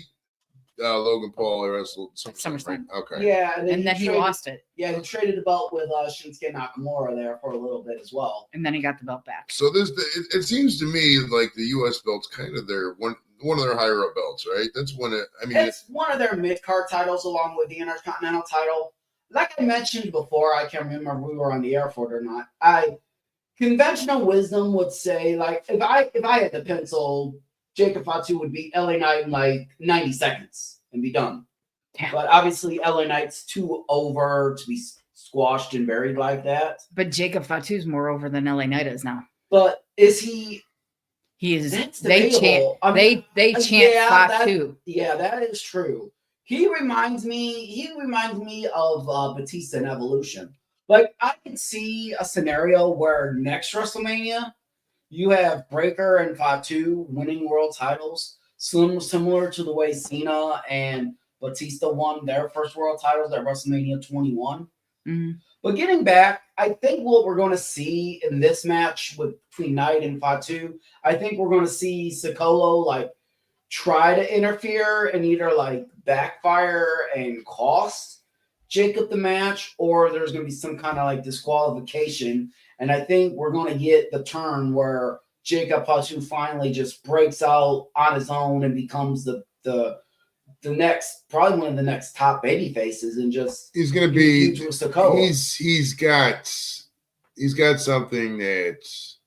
Logan Paul wrestled SummerSlam, right? SummerSlam. Okay. Yeah, And then he traded, lost it. Yeah, he traded the belt with Shinsuke Nakamura there for a little bit as well. And then he got the belt back. So it seems to me like the U.S. belt's kind of their one of their higher up belts, right? That's one of It's one of their mid-card titles along with the Intercontinental title. Like I mentioned before, I can't remember if we were on the air for it or not. Conventional wisdom would say, like, if I had to pencil, Jacob Fatu would beat LA Knight in like 90 seconds and be done. Yeah. But obviously LA Knight's too over to be squashed and buried like that. But Jacob Fatu's more over than LA Knight is now. But is he? He is. That's They chant. debatable. They chant yeah, Fatu. Yeah, that is true. He reminds me of Batista in Evolution. Like, I could see a scenario where next WrestleMania, you have Breaker and Fatu winning world titles, similar to the way Cena and Batista won their first world titles at WrestleMania 21. Mm-hmm. But getting back, I think what we're going to see in this match between Knight and Fatu, I think we're going to see Sicolo like try to interfere and either like backfire and cost Jacob the match, or there's going to be some kind of like disqualification. And I think we're going to get the turn where Jacob Fatu finally just breaks out on his own and becomes the next, probably one of the next top baby faces, and just he's going to be he's got something that's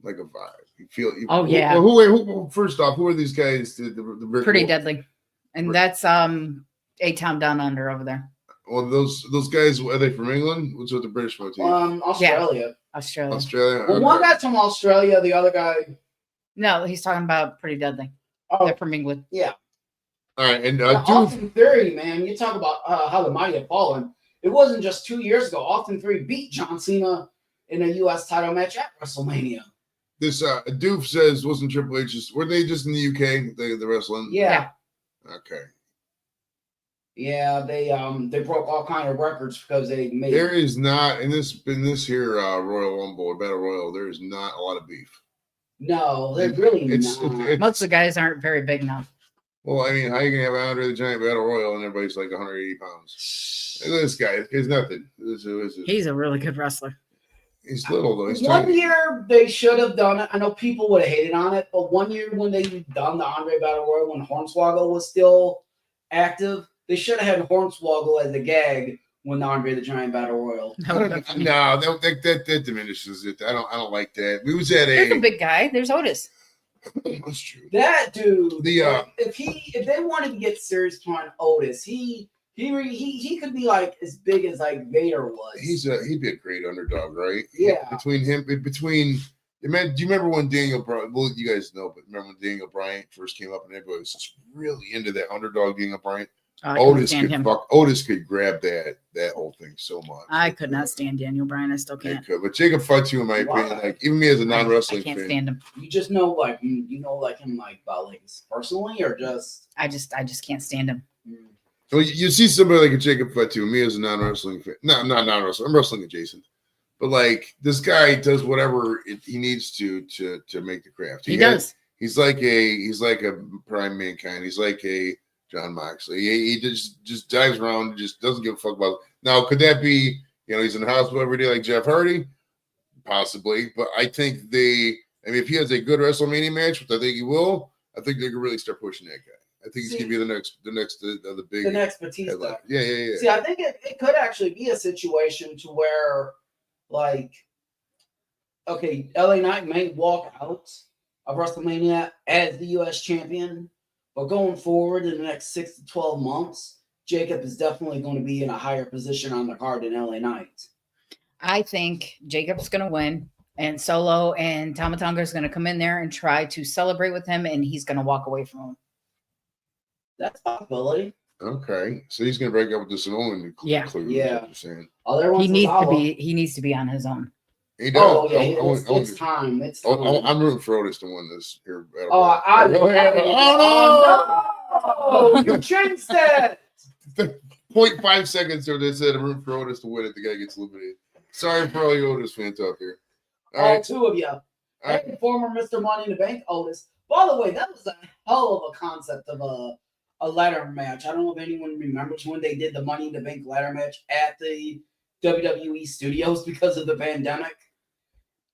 like a vibe. You feel? Yeah. Who first off, who are these guys? The Pretty Deadly, and that's A-Town Down Under over there. Well, those guys, are they from England? What's with the British motif? Australia. Yeah. Australia. Well, one guy's from Australia, the other guy. No, he's talking about Pretty Deadly. Oh, they're from England. Yeah. All right, and Austin Theory, man, you talk about how the mighty have fallen. It wasn't just 2 years ago. Austin Theory beat John Cena in a U.S. title match at WrestleMania. This Doof says, wasn't Triple H were they just in the UK? The wrestling? Yeah. Okay. Yeah, they broke all kind of records because they made. There is not in this here Royal Rumble or Battle Royal. There is not a lot of beef. No, they're really not. Most of the guys aren't very big now. Well, I mean, how you gonna have Andre the Giant Battle Royal and everybody's like 180 pounds? Look at this guy. He's nothing. He's a really good wrestler. He's little though. He's one tiny. year they should have done it. I know people would have hated on it, but one year when they done the Andre Battle Royal when Hornswoggle was still active, they should have had Hornswoggle as a gag when the Andre the Giant Battle Royal. No, that diminishes it. I don't like that. We was at There's a big guy. There's Otis. That's true. That dude. If they wanted to get serious on Otis, he could be like as big as like Vader was. He'd be a great underdog, right? Yeah. Do you remember when Daniel Bryan? Well, you guys know, but remember when Daniel Bryan first came up and everybody was just really into that underdog Daniel Bryan? Otis could grab that whole thing so much. I could not stand Daniel Bryan. I still can't. But Jacob Fatu, in my opinion, like even me as a non-wrestling fan, I can't stand him. You just know like him like about like personally or just I just can't stand him. Well, you see somebody like a Jacob Fatu, me as a non-wrestling fan. No, not non-wrestling. I'm wrestling adjacent. But like this guy does whatever he needs to make the craft. He does. He's like a prime mankind. He's like a John Moxley. He just dives around, just doesn't give a fuck about it. Now, could that be, he's in the hospital every day like Jeff Hardy? Possibly. But I think if he has a good WrestleMania match, which I think he will, I think they could really start pushing that guy. I think he's going to be the next Batista. Headline. Yeah. See, I think it could actually be a situation to where, like, okay, LA Knight may walk out of WrestleMania as the U.S. champion, but going forward in the next 6 to 12 months, Jacob is definitely going to be in a higher position on the card than LA Knight. I think Jacob's going to win, and Solo and Tama Tonga is going to come in there and try to celebrate with him, and he's going to walk away from him. That's a possibility. Okay, so he's going to break up with this Samoan. Yeah. You're saying. He needs to be on his own. He does. Oh yeah, it's time. It's time. I'm rooting for Otis to win this here. You changed that. 0.5 seconds there, they said I'm rooting for Otis to win it. The guy gets eliminated. Sorry for all you Otis fans out there. All two of you. And former Mr. Money in the Bank, Otis. By the way, that was a hell of a concept of a ladder match. I don't know if anyone remembers when they did the Money in the Bank ladder match at the WWE studios because of the pandemic.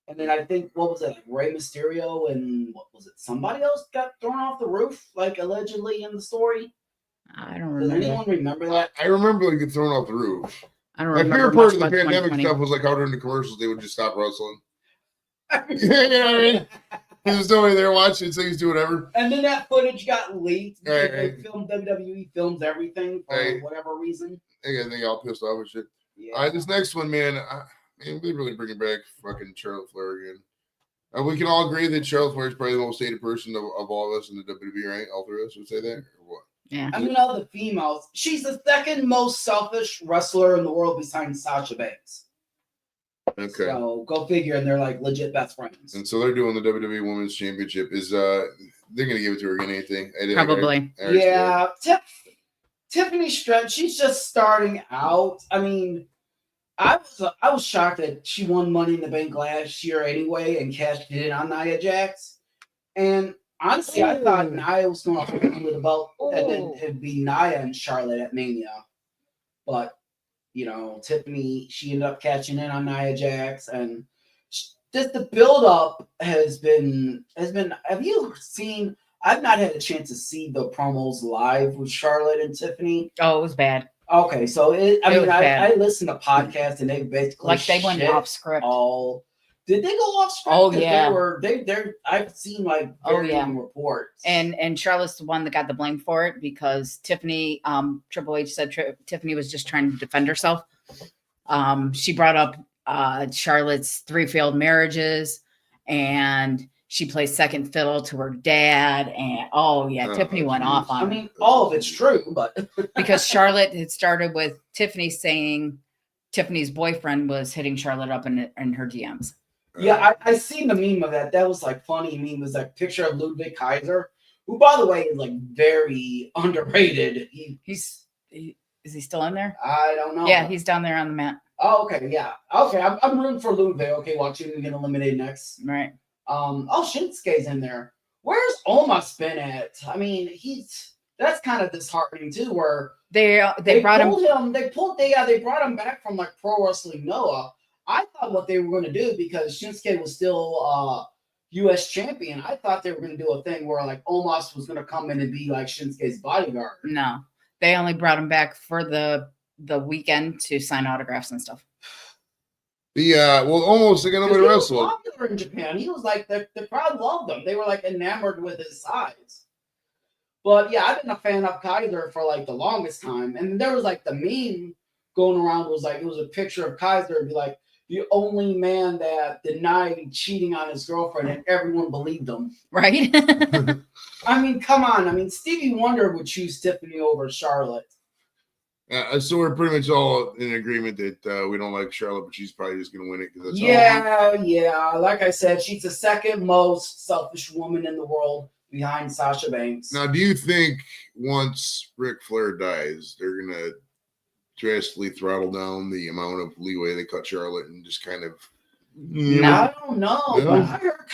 And then I think, what was it, like Rey Mysterio and what was it? Somebody else got thrown off the roof, like allegedly in the story. I don't Does remember. anyone remember that? I remember they get thrown off the roof. I don't My remember favorite much part of the about pandemic 2020. stuff was like how during the commercials they would just stop wrestling. You know what I mean? There's nobody there watching, so you do whatever. And then that footage got leaked. Right, They right. filmed WWE films everything for Right. whatever reason. I think all pissed off and shit. Yeah. All right, this next one, man, man, they really bring it back, fucking Charlotte Flair again. We can all agree that Charlotte Flair is probably the most hated person of all of us in the WWE, right? All three of us would say that, or what? Yeah. I mean, all the females. She's the second most selfish wrestler in the world besides Sasha Banks. Okay. So go figure, and they're like legit best friends. And so they're doing the WWE Women's Championship. Is they're gonna give it to her again? Anything? Probably. I already Yeah, Tiffany Stretch. She's just starting out. I mean, I was shocked that she won Money in the Bank last year anyway and cashed it in on Nia Jax. And honestly, I thought Nia was going to win the belt, and then it'd be Nia and Charlotte at Mania. But you know, Tiffany, she ended up catching in on Nia Jax, and just the build up has been. Have you seen? I've not had a chance to see the promos live with Charlotte and Tiffany. Oh, it was bad. Okay, so I listened to podcasts and they basically Like they went off script. Did they go off script? Oh yeah, they're I've seen like varying reports. And Charlotte's the one that got the blame for it because Tiffany, Triple H said Tiffany was just trying to defend herself. She brought up Charlotte's 3 failed marriages, and she plays second fiddle to her dad. And Tiffany went off on. I mean, all of it's true, but because Charlotte had started with Tiffany saying Tiffany's boyfriend was hitting Charlotte up in her DMs. Yeah, I seen the meme of that. That was like funny meme. It was like picture of Ludwig Kaiser, who by the way is like very underrated. Is he still in there? I don't know. Yeah, he's down there on the mat. Oh, okay, yeah. Okay, I'm rooting for Ludwig. Okay, watching him get eliminated next. Right. Shinsuke's in there. Where's Omos been at? I mean, that's kind of disheartening too, where they brought him. They brought him back from like Pro Wrestling Noah. I thought what they were going to do, because Shinsuke was still U.S. champion, I thought they were going to do a thing where like Omos was going to come in and be like Shinsuke's bodyguard. No, they only brought him back for the weekend to sign autographs and stuff. Almost they're gonna wrestle. He was popular in Japan. He was like the crowd loved him. They were like enamored with his size. But yeah, I've been a fan of Kaiser for like the longest time, and there was like the meme going around was like it was a picture of Kaiser and be like the only man that denied cheating on his girlfriend, and everyone believed him. Right? I mean, come on. I mean, Stevie Wonder would choose Tiffany over Charlotte. So we're pretty much all in agreement that we don't like Charlotte, but she's probably just going to win it because that's yeah. Like I said, she's the second most selfish woman in the world behind Sasha Banks. Now, do you think once Ric Flair dies, they're going to drastically throttle down the amount of leeway they cut Charlotte and just kind of? I don't know. No. But I heard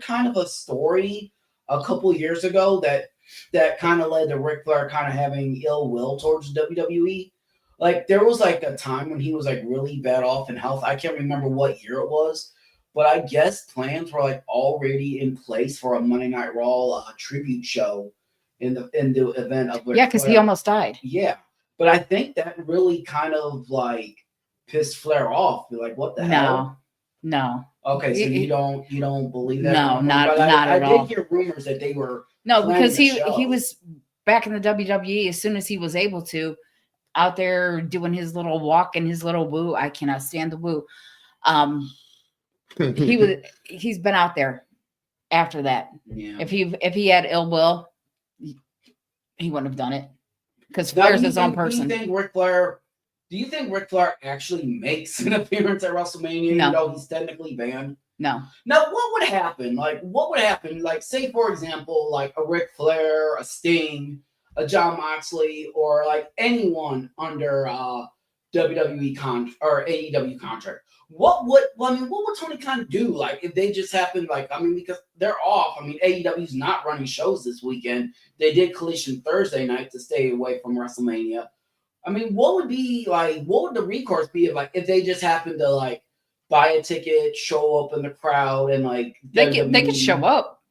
kind of a story a couple years ago that kind of led to Ric Flair kind of having ill will towards WWE. Like there was like a time when he was like really bad off in health. I can't remember what year it was, but I guess plans were like already in place for a Monday Night Raw tribute show in the event of Ric because he almost died. Yeah, but I think that really kind of like pissed Flair off. Be like, what the hell? No. Okay, so you don't believe that? No, not at all. I did hear rumors that they were. No, because he was back in the WWE as soon as he was able to, out there doing his little walk and his little woo. I cannot stand the woo. He's been out there after that. Yeah. If he had ill will, he wouldn't have done it. Because Flair's his own person. Do you think Ric Flair actually makes an appearance at WrestleMania, even though he's technically banned? No. Now, what would happen? Like, say, for example, like a Ric Flair, a Sting, a Jon Moxley, or like anyone under WWE or AEW contract. What would Tony Khan do? Like, if they just happened, like, I mean, because they're off. I mean, AEW's not running shows this weekend. They did Collision Thursday night to stay away from WrestleMania. I mean, what would the recourse be if they just happened to like buy a ticket, show up in the crowd, and like they could show up.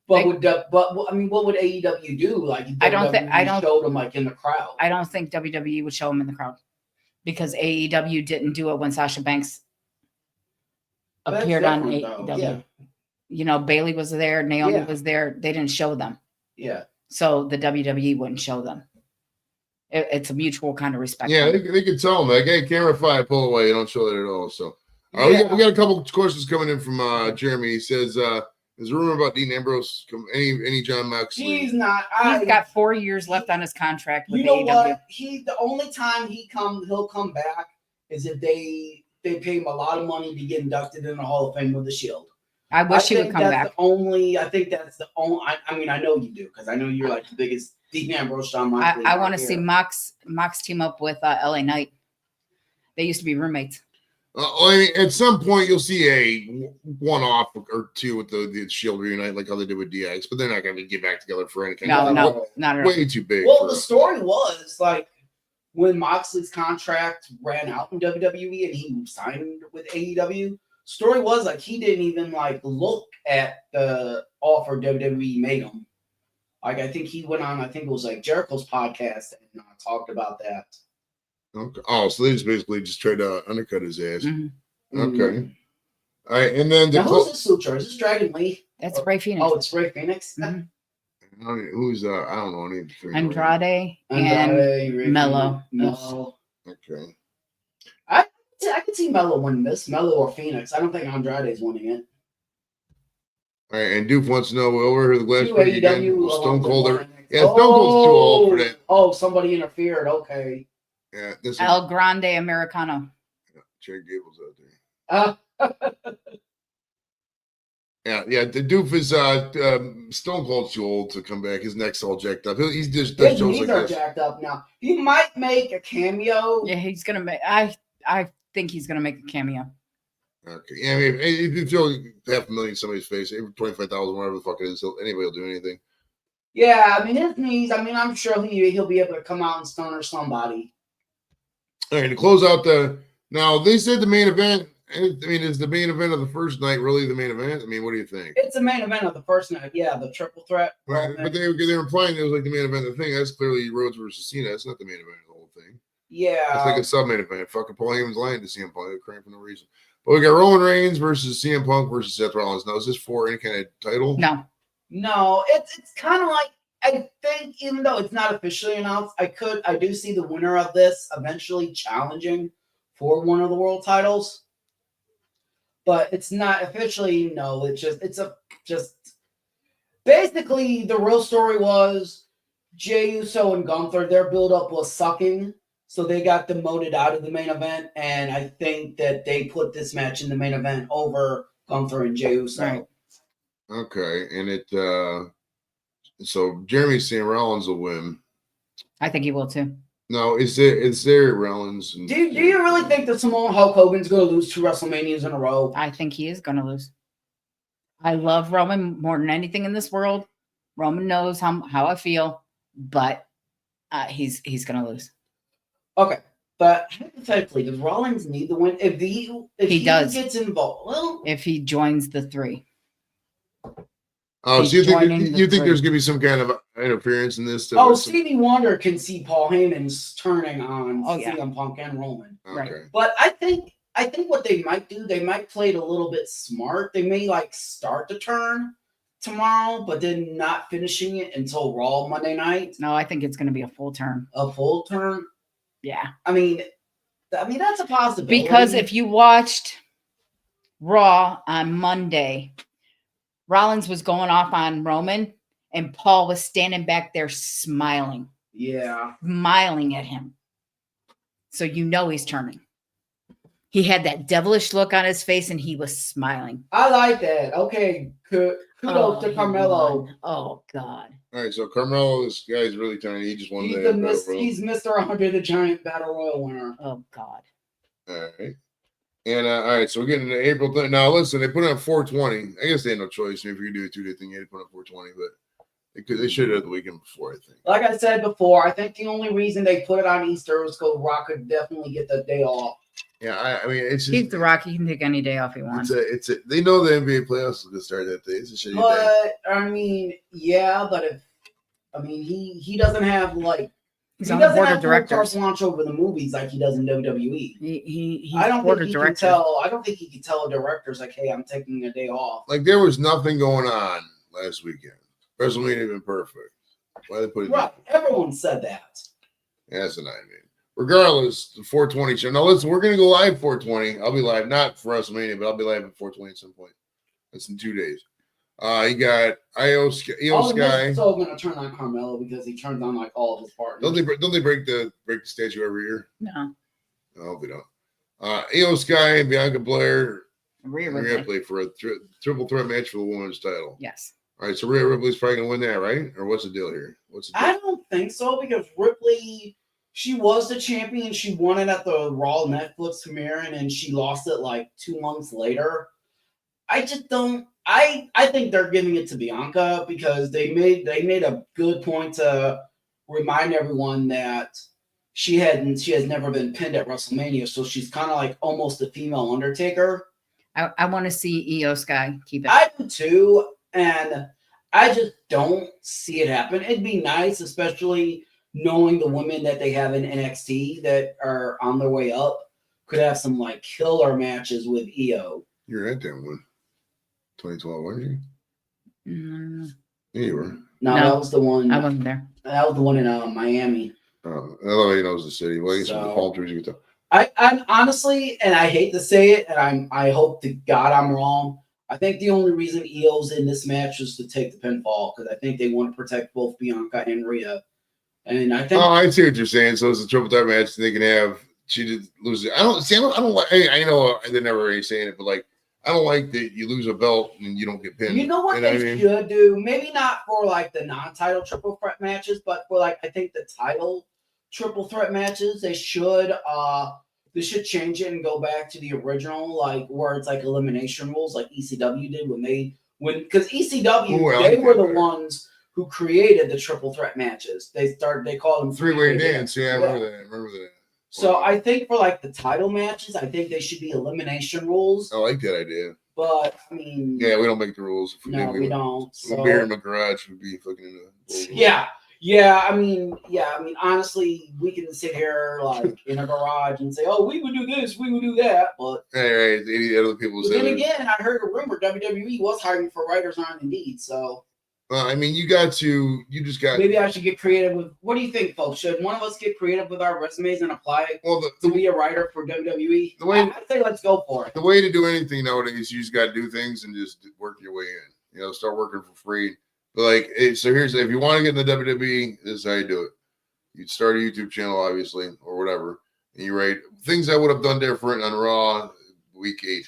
But what would AEW do? Like, I don't show them like in the crowd. I don't think WWE would show them in the crowd because AEW didn't do it when Sasha Banks appeared on AEW. Yeah. You know, Bailey was there, Naomi was there. They didn't show them. Yeah. So the WWE wouldn't show them. It's a mutual kind of respect. Yeah, they could tell them like, "Hey, camera 5, pull away. You don't show that at all." So, we got a couple questions coming in from Jeremy. He says, "There's a rumor about Dean Ambrose. Any John Moxley?" He's not. He's got 4 years left on his contract with you know AEW. what? The only time he'll come back is if they pay him a lot of money to get inducted in the Hall of Fame with the Shield. I wish he would come back. I think that's the only. I mean, I know you do because I know you're like the biggest Dean Ambrose, Shawn Moxley. I want to see Mox team up with LA Knight. They used to be roommates. I mean, at some point you'll see a one-off or two with the Shield reunite, like how they did with DX, but they're not going to get back together for anything. No, not at all. Way too big. Well, the story was like when Moxley's contract ran out in WWE and he signed with AEW. Story was like he didn't even like look at the offer WWE made him. Like I think he went on, I think it was like Jericho's podcast and talked about that. Okay. Oh, so they just tried to undercut his ass. Mm-hmm. Okay. All right, and then who's this luchador? Is this Dragon Lee? That's Ray Phoenix. Oh, it's Ray Phoenix. Mm-hmm. Who's I don't know any of the three. Andrade and Mello. Okay. I could see Mello winning this. Mello or Phoenix. I don't think Andrade's winning it. All right, and Duke wants to know over the glass break again. Stone Cold. Yeah, Stone Cold's too old for that. Oh, somebody interfered. Okay. Yeah, El Grande Americano. Yeah, Chad Gable's out there. Yeah. The doof is Stone Cold's too old to come back. His neck's all jacked up. He's just his knees are jacked up now. He might make a cameo. Yeah, he's gonna make. I think he's gonna make a cameo. Okay. Yeah, I mean, if you throw $500,000 in somebody's face, 25,000, whatever the fuck it is, anybody will do anything. Yeah, I mean his knees. I mean, I'm sure he'll be able to come out and stunner somebody. All right, to close out now they said the main event. I mean, is the main event of the first night really the main event? I mean, what do you think? It's the main event of the first night. Yeah, the triple threat. Right, but they were implying it was like the main event of the thing. That's clearly Rhodes versus Cena. That's not the main event of the whole thing. Yeah, it's like a sub-main event. Fucking Paul Heyman's lying to CM Punk. They're crying for no reason. But we got Roman Reigns versus CM Punk versus Seth Rollins. Now, is this for any kind of title? No. It's kind of like, I think, even though it's not officially announced, I do see the winner of this eventually challenging for one of the world titles. But it's not officially. No, it's just basically the real story was Jey Uso and Gunther. Their build-up was sucking. So they got demoted out of the main event, and I think that they put this match in the main event over Gunther and Jey Uso. Right. Okay, and so Jeremy's saying Rollins will win. I think he will too. No, is there Rollins? Do you really think that Samoa Hulk Hogan's going to lose 2 WrestleManias in a row? I think he is going to lose. I love Roman more than anything in this world. Roman knows how I feel, but he's going to lose. Okay, but hypothetically, does Rollins need the win? If he gets involved, well, if he joins the 3. Oh, so you think there's gonna be some kind of interference in this? Stevie Wonder can see Paul Heyman's turning on CM Punk and Roman, right? But I think what they might do, they might play it a little bit smart. They may like start the turn tomorrow, but then not finishing it until Raw Monday night. No, I think it's going to be a full turn. A full turn. Yeah. I mean that's a possibility. Because if you watched Raw on Monday, Rollins was going off on Roman and Paul was standing back there smiling. Yeah. Smiling at him. So he's turning. He had that devilish look on his face and he was smiling. I like that. Okay, good. kudos to he Carmelo. won. Oh God. All right, so Carmelo, this guy's really tiny. He just won He's the the Battle Royal. He's Mr. Andre the Giant Battle Royal winner. Oh God. All right. And all right, so we're getting to April. Now, listen, they put it on 420. I guess they had no choice. If you do a 2-day thing, you had to put it on 420, but they should have the weekend before, I think. Like I said before, I think the only reason they put it on Easter was because Rock could definitely get the day off. Yeah, I mean, it's just, He's the Rock. He can take any day off he wants. they know the NBA playoffs will start that day. It's a shitty day. But I mean, yeah, but he doesn't have like He's he on the doesn't board have of directors. carte blanche over the movies like he does in WWE. He's I don't board think of he can directors. tell. I don't think he can tell directors like, "Hey, I'm taking a day off." Like, there was nothing going on last weekend. WrestleMania had been perfect. Why they put it? Right? Everyone said that. Yeah, that's a nightmare. Regardless, the 420 show. Now, listen, we're going to go live 420. I'll be live, not for WrestleMania, but I'll be live at 420 at some point. That's in 2 days. You got Io Sky. So I'm gonna turn on Carmelo because he turns on like all of his partners. Don't they break the statue every year? No. I hope they don't. Io Sky and Bianca Belair Rhea and Ripley. Ripley for a triple threat match for the women's title. Yes. All right, so Rhea Ripley's probably going to win that, right? Or what's the deal here? I don't think so because Ripley, she was the champion. She won it at the Raw Netflix premiere, and then she lost it like 2 months later. I just don't. I think they're giving it to Bianca because they made a good point to remind everyone that she has never been pinned at WrestleMania, so she's kind of like almost a female Undertaker. I want to see Io Sky keep it. I do too, and I just don't see it happen. It'd be nice, especially knowing the women that they have in NXT that are on their way up, could have some like killer matches with Io. You're at that one. 2012, weren't you? Mm, Yeah, you were. No, that was the one. I wasn't there. That was the one in Miami. Oh, nobody knows the city. Well, I guess with the palm trees you can tell. I'm honestly, and I hate to say it, and I hope to God I'm wrong. I think the only reason Io's in this match is to take the pinfall because I think they want to protect both Bianca and Rhea. And I think. Oh, I see what you're saying. So it's a triple threat match. They can have. She did lose it. I don't like. I know they're never really saying it, but like. I don't like that you lose a belt and you don't get pinned. You know what they should do? Maybe not for like the non-title triple threat matches, but for like I think the title triple threat matches, they should change it and go back to the original, like where it's like elimination rules, like ECW did because ECW they were the ones who created the triple threat matches. They called them three-way dance. Yeah, I remember that. So I think for like the title matches, I think they should be elimination rules. I like that idea. But I mean, yeah, we don't make the rules. No, we don't. So beer in my garage would be fucking. Yeah. I mean, honestly, we can sit here like in a garage and say, "Oh, we would do this, we would do that," but right, 80 other people say. Then again, I heard a rumor WWE was hiring for writers on Indeed, so. I mean, you just got. Maybe I should get creative with. What do you think, folks? Should one of us get creative with our resumes and apply to be a writer for WWE? I'd say let's go for it. The way to do anything nowadays, you just got to do things and just work your way in. Start working for free. But like, so here's if you want to get in the WWE, this is how you do it. You start a YouTube channel, obviously, or whatever, and you write things I would have done different on Raw week 8,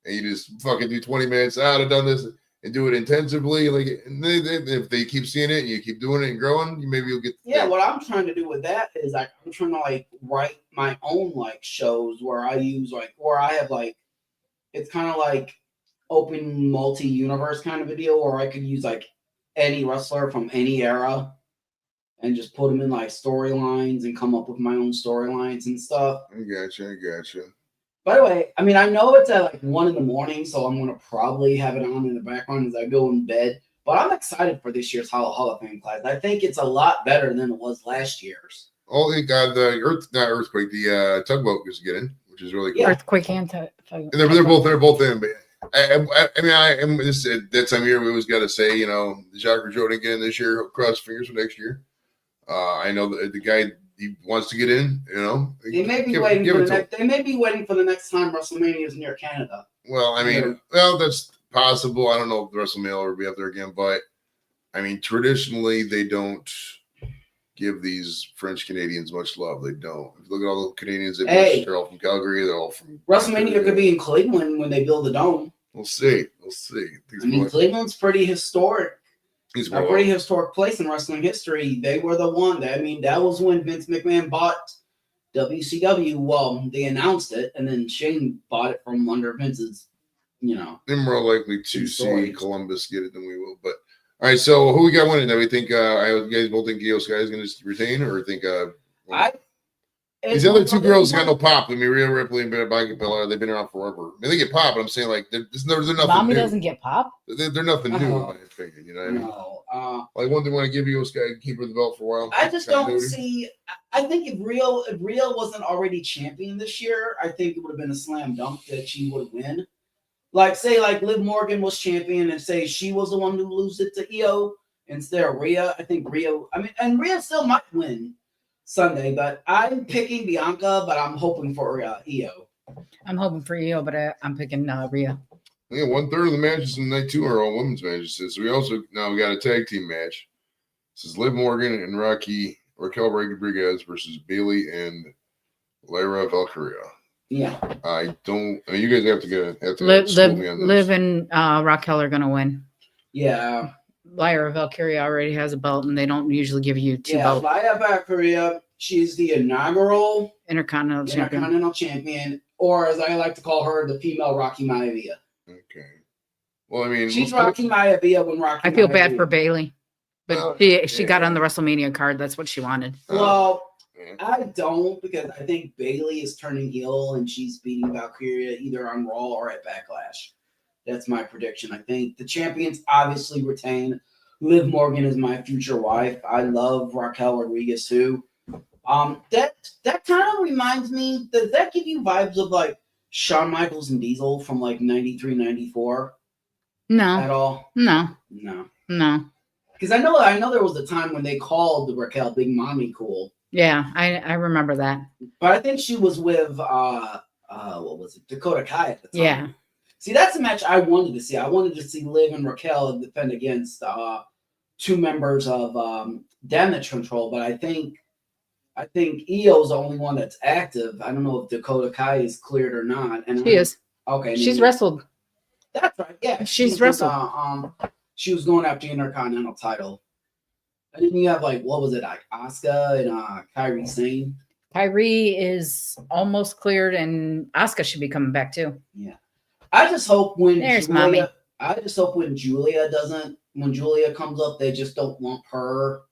and you just fucking do 20 minutes. I'd have done this. And do it intensively, like and if they keep seeing it and you keep doing it and growing, maybe you'll get. Yeah, what I'm trying to do with that is like I'm trying to like write my own like shows where I use like where I have like it's kind of like open multi-universe kind of a deal where I could use like any wrestler from any era and just put them in like storylines and come up with my own storylines and stuff. I gotcha. By the way, I mean, I know it's at like 1 a.m, so I'm going to probably have it on in the background as I go in bed. But I'm excited for this year's Hall of Fame class. I think it's a lot better than it was last year's. Oh, they got the tugboat is getting, which is really cool. Yeah. Earthquake and tugboat. And they're both in. But I am that time of year we always got to say, Jacques Joe didn't get in this year. Cross fingers for next year. I know the guy. He wants to get in, They may be waiting for the next time WrestleMania is near Canada. Well, I mean, that's possible. I don't know if the WrestleMania will be up there again, but I mean, traditionally they don't give these French Canadians much love. They don't. If you look at all the Canadians, they're all from Calgary. They're all from WrestleMania could be in Cleveland when they build the dome. We'll see. We'll see. I mean, Cleveland's pretty historic. He's A pretty historic place in wrestling history. They were the one. I mean, that was when Vince McMahon bought WCW. Well, they announced it, and then Shane bought it from under Vince's, They're more likely to see Columbus get it than we will. But all right, so who we got winning? Do we think you guys both think Io Sky is going to retain, or think these other two girls got no pop? I mean, Rhea Ripley and Bianca Belair, they've been around forever. I mean, they get pop, but I'm saying like they're nothing Mommy new. doesn't get pop. They're nothing new, in my opinion. You know what I mean? No. Like one they want to give Io Sky, keep her the belt for a while. I just don't see. I think if Rhea wasn't already champion this year, I think it would have been a slam dunk that she would win. Like say like Liv Morgan was champion, and say she was the one who lose it to Io instead of Rhea. I think Rhea. I mean, and Rhea still might win Sunday, but I'm picking Bianca, but I'm hoping for Io. I'm hoping for Io, but I'm picking Rhea. Yeah, 1/3 of the matches in night 2 are all women's matches. So we also now we got a tag team match. This is Liv Morgan and Raquel Rodriguez versus Bayley and Lyra Valkyria. Yeah, I mean, you guys have to Liv school me on this. Liv and Raquel are gonna win. Yeah. Lyra Valkyria already has a belt, and they don't usually give you two belts. Lyra Valkyria, she's the inaugural Intercontinental champion, or as I like to call her, the female Rocky Maivia. Okay. Well, I mean, she's Rocky Maivia when Rocky. I feel bad for Bayley, but she got on the WrestleMania card. That's what she wanted. Well, I don't, because I think Bayley is turning heel and she's beating Valkyria either on Raw or at Backlash. That's my prediction. I think the champions obviously retain. Liv Morgan is my future wife. I love Raquel Rodriguez too. That kind of reminds me. Does that give you vibes of like Shawn Michaels and Diesel from like 93, 94? No. At all? No. Because I know there was a time when they called Raquel Big Mommy Cool. Yeah, I remember that. But I think she was with what was it? Dakota Kai at the time. Yeah. See, that's a match I wanted to see. I wanted to see Liv and Raquel defend against two members of Damage Control, but I think Io's the only one that's active. I don't know if Dakota Kai is cleared or not. And she is. Okay. She's wrestled. That's right. Yeah. She's wrestled. She was going after the Intercontinental title. And then you have like, what was it? Like Asuka and Kairi Sane. Kairi is almost cleared, and Asuka should be coming back too. Yeah. I just hope when Mommy. when Julia comes up, they just don't lump her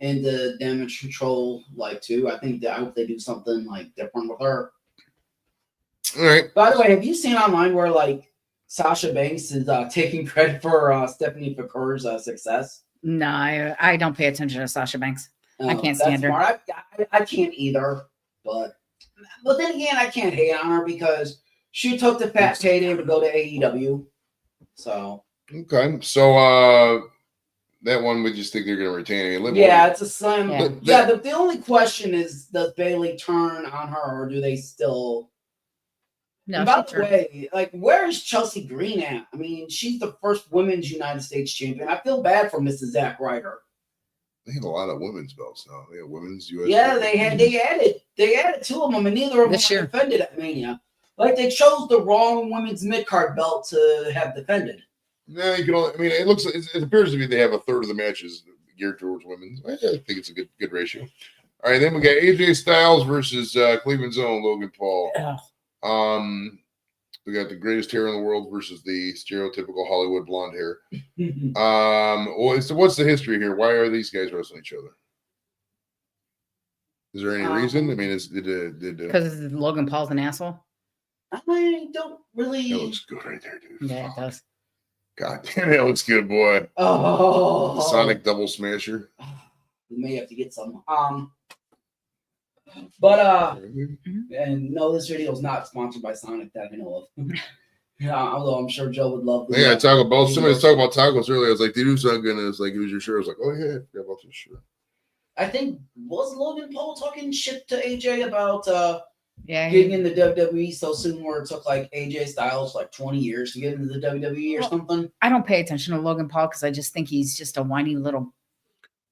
into Damage Control like too. I hope they do something like different with her. All right. By the way, have you seen online where like Sasha Banks is taking credit for Stephanie McCur's success? No, I don't pay attention to Sasha Banks. I can't stand her. I can't either. But then again, I can't hate on her because she took the fat payday to go to AEW. So okay, so that one we just think they're going to retain. It's a slam. Yeah, the only question is, does Bayley turn on her, or do they still? No. By the way, like, where is Chelsea Green at? I mean, she's the first women's United States champion. I feel bad for Mrs. Zack Ryder. They have a lot of women's belts now. They have women's US. Yeah, they added two of them, and neither of them were defended at Mania. Like, they chose the wrong women's mid-card belt to have defended. No, you can only, I mean, it appears to be they have 1/3 of the matches geared towards women. I think it's a good ratio. All right, then we got AJ Styles versus Cleveland's own Logan Paul. We got the greatest hair in the world versus the stereotypical Hollywood blonde hair. What's the history here? Why are these guys wrestling each other? Is there any reason? I mean, because Logan Paul's an asshole? I don't really. It looks good right there, dude. Yeah, it does. God damn, that looks good, boy. Oh, Sonic double smasher. We may have to get some. But and no, this video is not sponsored by Sonic that I know of. Although I'm sure Joe would love. Yeah, talk about somebody was talking about tacos earlier. I was like, dude, who's not gonna? It's like, it was your shirt. I was like, oh yeah, I forgot about your shirt. I think was Logan Paul talking shit to AJ about getting in the WWE so soon, where it took like AJ Styles like 20 years to get into the WWE or something. I don't pay attention to Logan Paul because I just think he's just a whiny little.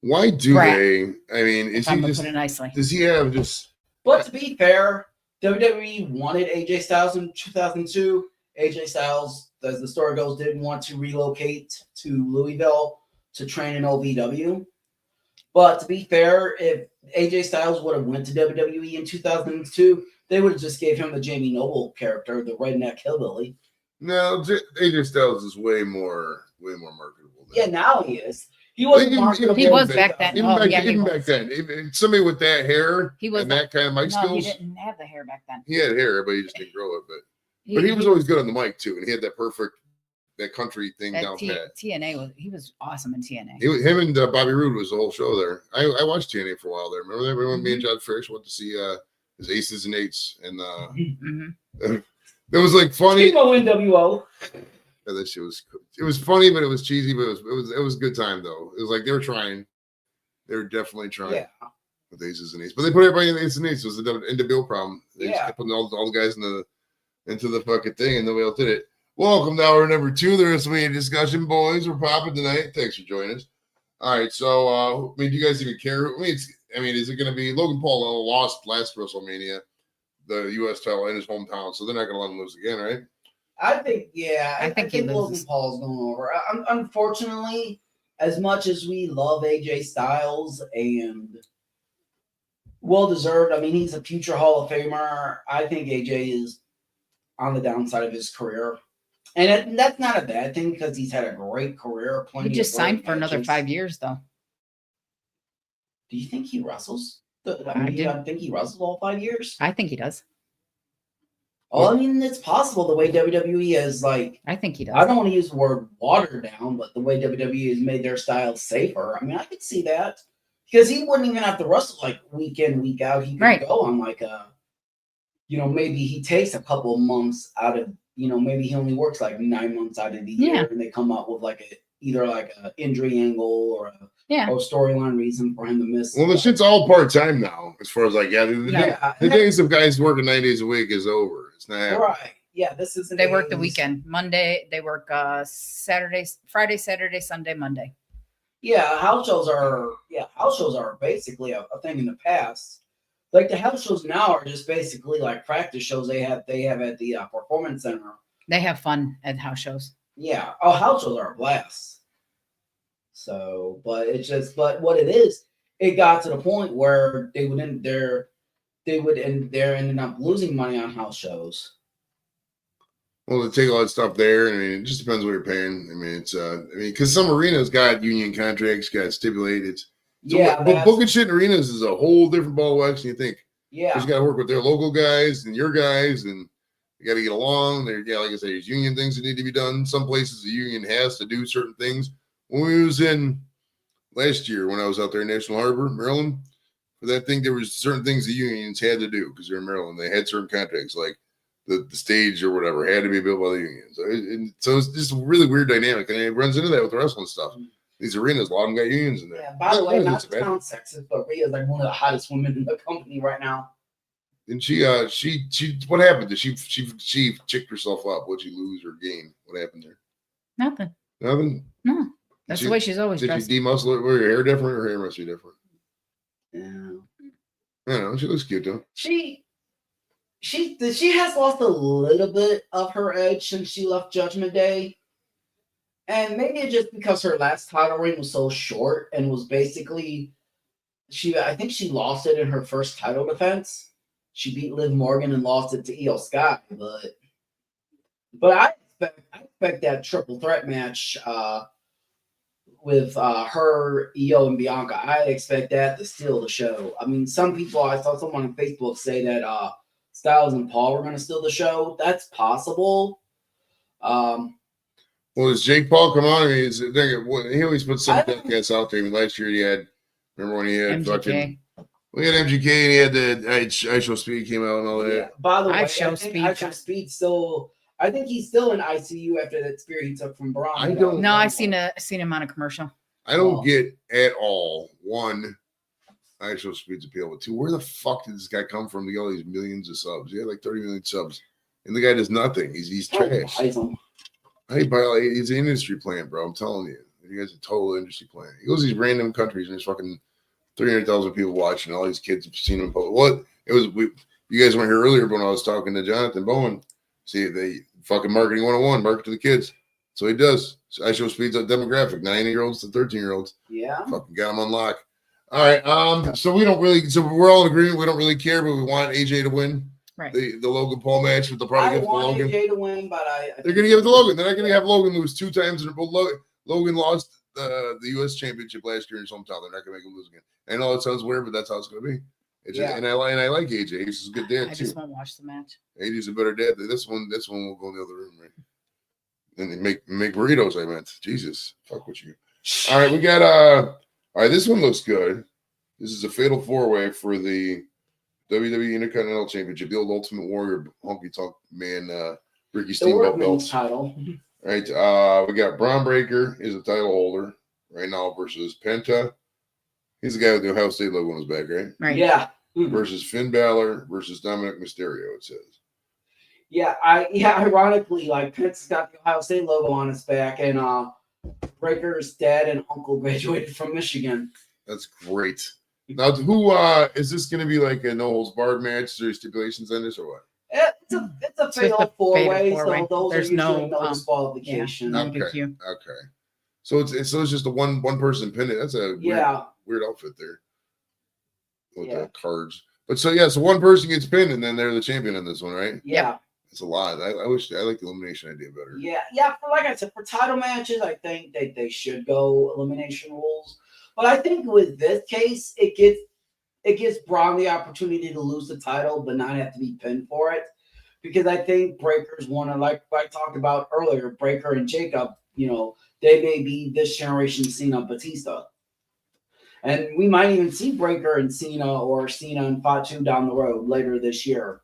Why do they? I mean, is he just? Put it nicely. Does he have just? But to be fair, WWE wanted AJ Styles in 2002. AJ Styles as the story goes, didn't want to relocate to Louisville to train in OVW. But to be fair, if AJ Styles would have went to WWE in 2002, they would have just gave him the Jamie Noble character, the redneck hillbilly. No, AJ Styles is way more marketable. Yeah, now he is. He was marketable. He was back then. Even back then, if somebody with that hair and that kind of mic skills. He didn't have the hair back then. He had hair, but he just didn't grow it. But he was always good on the mic too, and he had that perfect country thing down pat. He was awesome in TNA. Him and Bobby Roode was the whole show there. I watched TNA for a while there. Remember that? Remember me and John Frisch went to see his Aces and Eights, and it was like funny. NWO. Yeah, that shit was funny, but it was cheesy, but it was a good time though. It was like they were trying. They were definitely trying with Aces and Eights. But they put everybody in the Aces and Eights. It was the NWO problem. They just kept putting all the guys into the fucking thing, and nobody else did it. Welcome to hour number 2 of the WrestleMania discussion, boys. We're popping tonight. Thanks for joining us. All right, so do you guys even care? Is it going to be Logan Paul lost last WrestleMania, the U.S. title in his hometown, so they're not going to let him lose again, right? I think Logan Paul's going over. Unfortunately, as much as we love AJ Styles and well deserved, he's a future Hall of Famer. I think AJ is on the downside of his career. And that's not a bad thing because he's had a great career. He just signed for another 5 years, though. Do you think he wrestles? I think he wrestles all 5 years. I think he does. Well, it's possible the way WWE is I think he does. I don't want to use the word watered down, but the way WWE has made their style safer. I could see that because he wouldn't even have to wrestle week in, week out. He could go on maybe he takes a couple of months out of. Maybe he only works 9 months out of the year, and they come up with either an injury angle or a storyline reason for him to miss. Well, the shit's all part time now, as far as the days of guys working 9 days a week is over. It's not happening. Right. Yeah, this is. They work the weekend. Monday they work Saturday, Friday, Saturday, Sunday, Monday. Yeah, house shows are basically a thing in the past. The house shows now are just basically practice shows they have at the Performance Center. They have fun at house shows. Yeah. Oh, house shows are a blast. So, but what it is, it got to the point where they would end up losing money on house shows. Well, they take all that stuff there. It just depends what you're paying. Because some arenas got union contracts, got stipulated. But booking shit in arenas is a whole different ball of wax than you think. Yeah. You got to work with their local guys and your guys, and you got to get along. Like I said, there's union things that need to be done. Some places the union has to do certain things. When we was in last year, when I was out there in National Harbor, Maryland, for that thing, there was certain things the unions had to do because they're in Maryland. They had certain contracts, like the stage or whatever had to be built by the union. So it's just a really weird dynamic, and it runs into that with the wrestling stuff. These arenas, a lot of them got unions in there. Yeah, by the way, not to sound sexist, but Rhea is one of the hottest women in the company right now. And she what happened? She chicked herself up. What'd she lose or gain? What happened there? Nothing. No. That's the way she's always dressed. Did she demuscle it? Were her hair different? Her hair must be different. Yeah. I don't know. She looks cute though. She has lost a little bit of her edge since she left Judgment Day. And maybe it's just because her last title reign was so short and was basically I think she lost it in her first title defense. She beat Liv Morgan and lost it to Io Sky, but I expect that triple threat match with her, Io, and Bianca. I expect that to steal the show. Some people, I saw someone on Facebook say that Styles and Paul were going to steal the show. That's possible. Well, does Jake Paul come on? He always puts some podcasts out there. Last year remember when he had MGK. We had MGK and he had the I Show Speed came out and all that. Yeah. By the way, I Show Speed still. I think he's still in ICU after that spear he took from Braun. I seen him on a commercial. I don't get at all. One, I Show Speed's appeal. But two, where the fuck did this guy come from to get all these millions of subs? He had 30 million subs, and the guy does nothing. He's trash. He's an industry plant, bro. I'm telling you. He has a total industry plant. He goes to these random countries and there's fucking 300,000 people watching. All these kids have seen him. You guys weren't here earlier, but when I was talking to Jonathan Bowen, See, they fucking marketing 101, market to the kids. So he does. So I show speeds up demographic, 9-year-olds to 13-year-olds. Yeah. Fucking got them on lock. All right. So we don't really. So we're all in agreement. We don't really care, but we want AJ to win. Right. The Logan Paul match, but they'll probably I give it to want Logan. AJ to win, but They're gonna give it to Logan. They're not gonna have Logan lose 2 times in a row. Logan lost the U.S. Championship last year in his hometown. They're not gonna make him lose again. I know it sounds weird, but that's how it's gonna be. It's just, and I like AJ. He's a good dad I too. just won't watch the match. AJ's a better dad. This one will go in the other room, right? And they make burritos. I meant, Jesus, fuck with you. All right, we got all right, this one looks good. This is a fatal 4-way for the WWE Intercontinental Championship. The old Ultimate Warrior, honky tonk man, Ricky Steamboat belts. Title. Right. We got Braun Breaker is a title holder right now versus Penta. He's the guy with the Ohio State logo on his back, right? Right. Yeah. Versus Finn Balor versus Dominic Mysterio, it says. Yeah, ironically, like Penta's got the Ohio State logo on his back, and Breaker's dad and uncle graduated from Michigan. That's great. Now, who is this going to be like a no holds barred match? Is there stipulations on this or what? It's a fatal 4-way, so those There's are usually no disqualification. Okay. DQ. Okay. So it's just a one person pin. That's a weird outfit there with the cards. But so one person gets pinned and then they're the champion in this one, right? Yeah. It's a lot. I wish I like the elimination idea better. Yeah. For like I said, for title matches, I think they should go elimination rules. But I think with this case, it gives Braun the opportunity to lose the title, but not have to be pinned for it. Because I think Breaker's one of, like I talked about earlier, Breaker and Jacob, they may be this generation's Cena Batista. And we might even see Breaker and Cena or Cena and Fatu down the road later this year.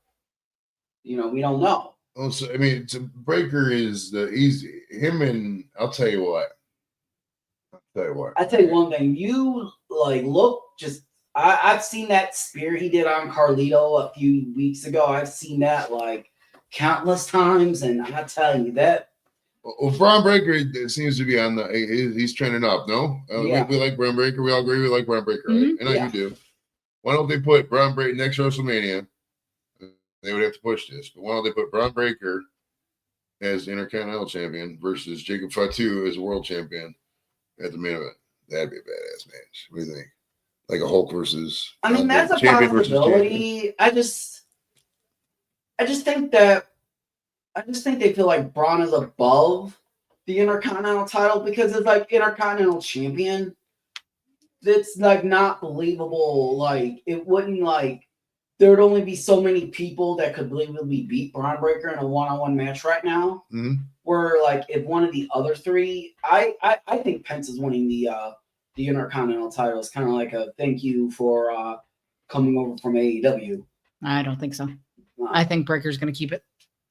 We don't know. Oh, so I mean, Breaker is the easy. Him and I'll tell you what. I tell you one thing. You look just. I've seen that spear he did on Carlito a few weeks ago. I've seen that countless times, and I tell you that. Well, Braun Breaker seems to be on he's trending up. No, we like Braun Breaker. We all agree we like Braun Breaker, right? Mm-hmm. And I you do. Why don't they put Braun Breaker next WrestleMania? They would have to push this, but why don't they put Braun Breaker as Intercontinental Champion versus Jacob Fatu as World Champion at the main event? That'd be a badass match. What do you think? Like a Hulk versus. I mean, that's a possibility. I just think they feel like Braun is above the Intercontinental title because it's like Intercontinental Champion. It's not believable. It wouldn't there would only be so many people that could believably beat Braun Breaker in a one-on-one match right now. Mm-hmm. Where if one of the other three, I think Pence is winning the Intercontinental title. It's kind of like a thank you for coming over from AEW. I don't think so. I think Breaker's going to keep it.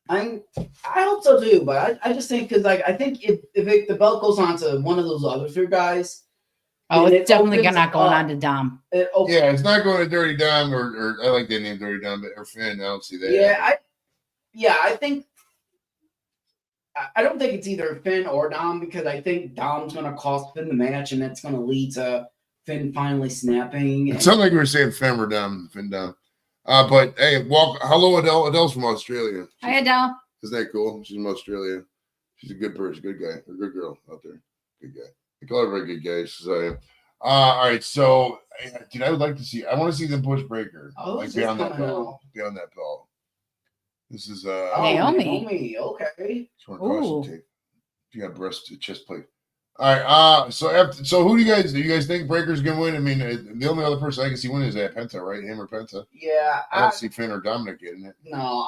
I hope so too, but I just think because I think if the belt goes on to one of those other 3 guys. Oh, it's definitely not going on to Dom. It's not going to Dirty Dom or I like that name, Dirty Dom, or Finn. I don't see that. I think I don't think it's either Finn or Dom because I think Dom's going to cost Finn the match and that's going to lead to Finn finally snapping. It sounded like we were saying Finn or Dom, Finn Dom. But hey, hello Adele. Adele's from Australia. Hi Adele. Isn't that cool? She's from Australia. She's a good person, good guy, a good girl out there. Good guy. I call her a very good guy. All right, so dude, I would like to see. I want to see them push Breaker beyond that belt. Beyond that belt. This is Naomi. Okay. Ooh. You got breast chest plate. All right. So who do you guys think Breaker's gonna win? I mean, the only other person I can see winning is that Penta, right? Him or Penta. Yeah. I don't see Finn or Dominic getting it. No,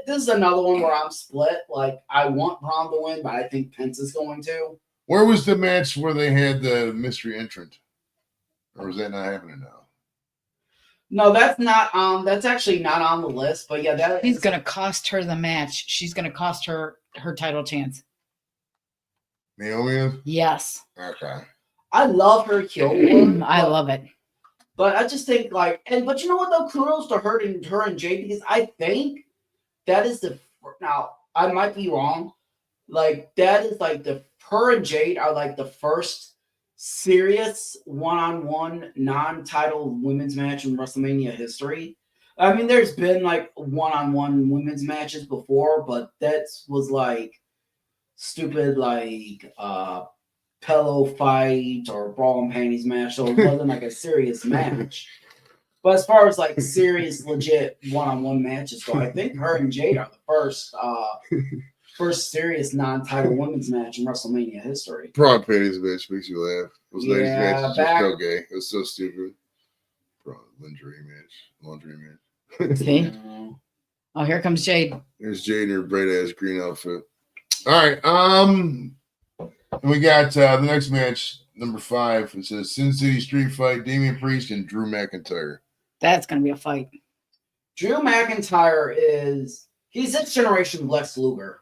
this is another one where I'm split. I want Braun to win, but I think Penta's going to. Where was the match where they had the mystery entrant? Or is that not happening now? No, that's not that's actually not on the list, but yeah, he's gonna cost her the match. She's gonna cost her title chance. Naomi is? Yes. Okay. I love her kill. I love it. But I just think but you know what though? Kudos to her and Jade because I think that is now I might be wrong. That is her and Jade are the first serious one-on-one non-title women's match in WrestleMania history. I mean, there's been like one-on-one women's matches before, but that was like stupid, like pillow fight or brawl and panties match. So it wasn't like a serious match. But as far as like serious, legit one-on-one matches go, I think her and Jade are the first serious non-title women's match in WrestleMania history. Brawl and panties match makes you laugh. Those ladies matches are so gay. It was so stupid. Lingerie match. See? Oh, here comes Jade. There's Jade in her bright ass green outfit. All right. We got the next match, number 5. It says Sin City Street Fight, Damian Priest and Drew McIntyre. That's gonna be a fight. Drew McIntyre he's this generation Lex Luger.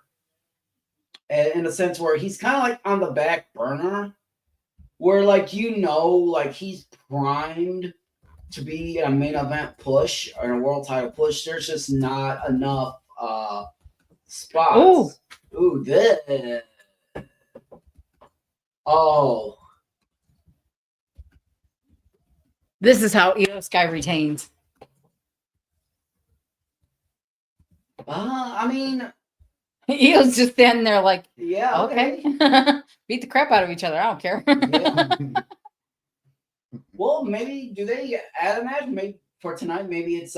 In a sense where he's kind of like on the back burner. Where like like he's primed to be a main event push or a world title push. There's just not enough spots. Ooh, this. Oh. This is how Io Sky retains. I mean, Io's just standing there like, yeah, okay. Beat the crap out of each other. I don't care. Yeah. Well, maybe do they add a match? Maybe for tonight, maybe it's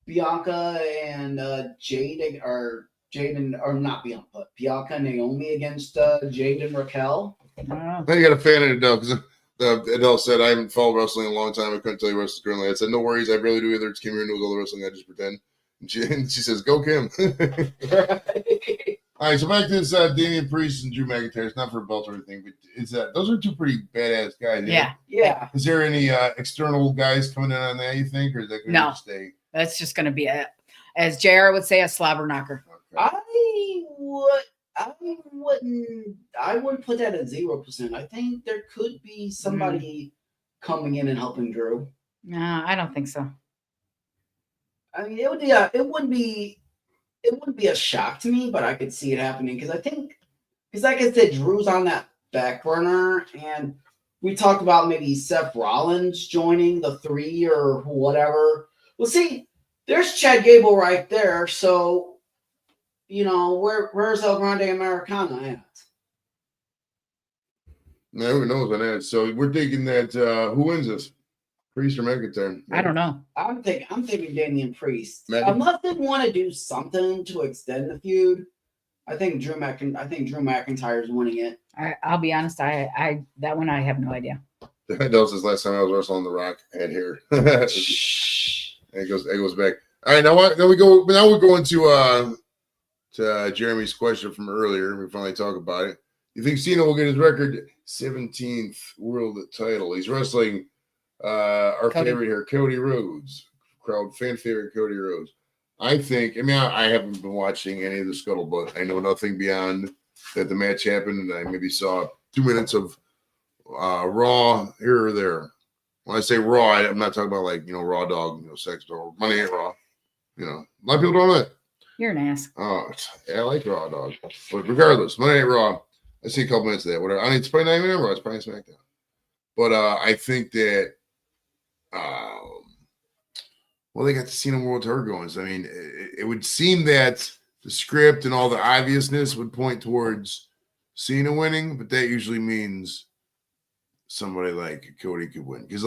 Bianca and Jade or not Bianca, but Bianca and Naomi against Jade and Raquel. I don't know. Then you got a fan in Adele because Adele said, I haven't followed wrestling in a long time. I couldn't tell you wrestling currently. I said, no worries. I barely do either. It's Kim here knows all the wrestling. I just pretend. And she says, go Kim. All right, so back to this Damian Priest and Drew McIntyre. It's not for a belt or anything, but it's those are two pretty badass guys. Yeah. Is there any external guys coming in on that, you think, or is that going to stay? That's just going to be as JR would say, a slobber knocker. Okay. I wouldn't put that at 0%. I think there could be somebody coming in and helping Drew. No, I don't think so. I mean, it wouldn't be a shock to me, but I could see it happening because like I said, Drew's on that back burner, and we talked about maybe Seth Rollins joining the 3 or whatever. Well, see, there's Chad Gable right there, so where's El Grande Americana at? No, who knows on that? So we're thinking that who wins this? Priest or McIntyre? I don't know. I'm thinking Damian Priest. Unless they want to do something to extend the feud, I think Drew McIntyre is winning it. I'll be honest. I that one I have no idea. That was his last time I was wrestling The Rock and here. It goes back. All right, now what? Now we're going to Jeremy's question from earlier. We finally talk about it. You think Cena will get his record 17th world title? He's wrestling our favorite here, Cody Rhodes. Fan favorite Cody Rhodes. I haven't been watching any of the scuttlebutt. I know nothing beyond that the match happened, and I maybe saw 2 minutes of Raw here or there. When I say Raw, I'm not talking about Raw Dog, sex or Money Ain't Raw. A lot of people don't know that. You're an ass. Oh, I like Raw Dog, but regardless, Money Ain't Raw. I see a couple minutes of that. Whatever. I mean, it's probably not even Raw. It's probably SmackDown. But I think that. They got the Cena World Tour going. So, I mean, it would seem that the script and all the obviousness would point towards Cena winning, but that usually means somebody like Cody could win. Because,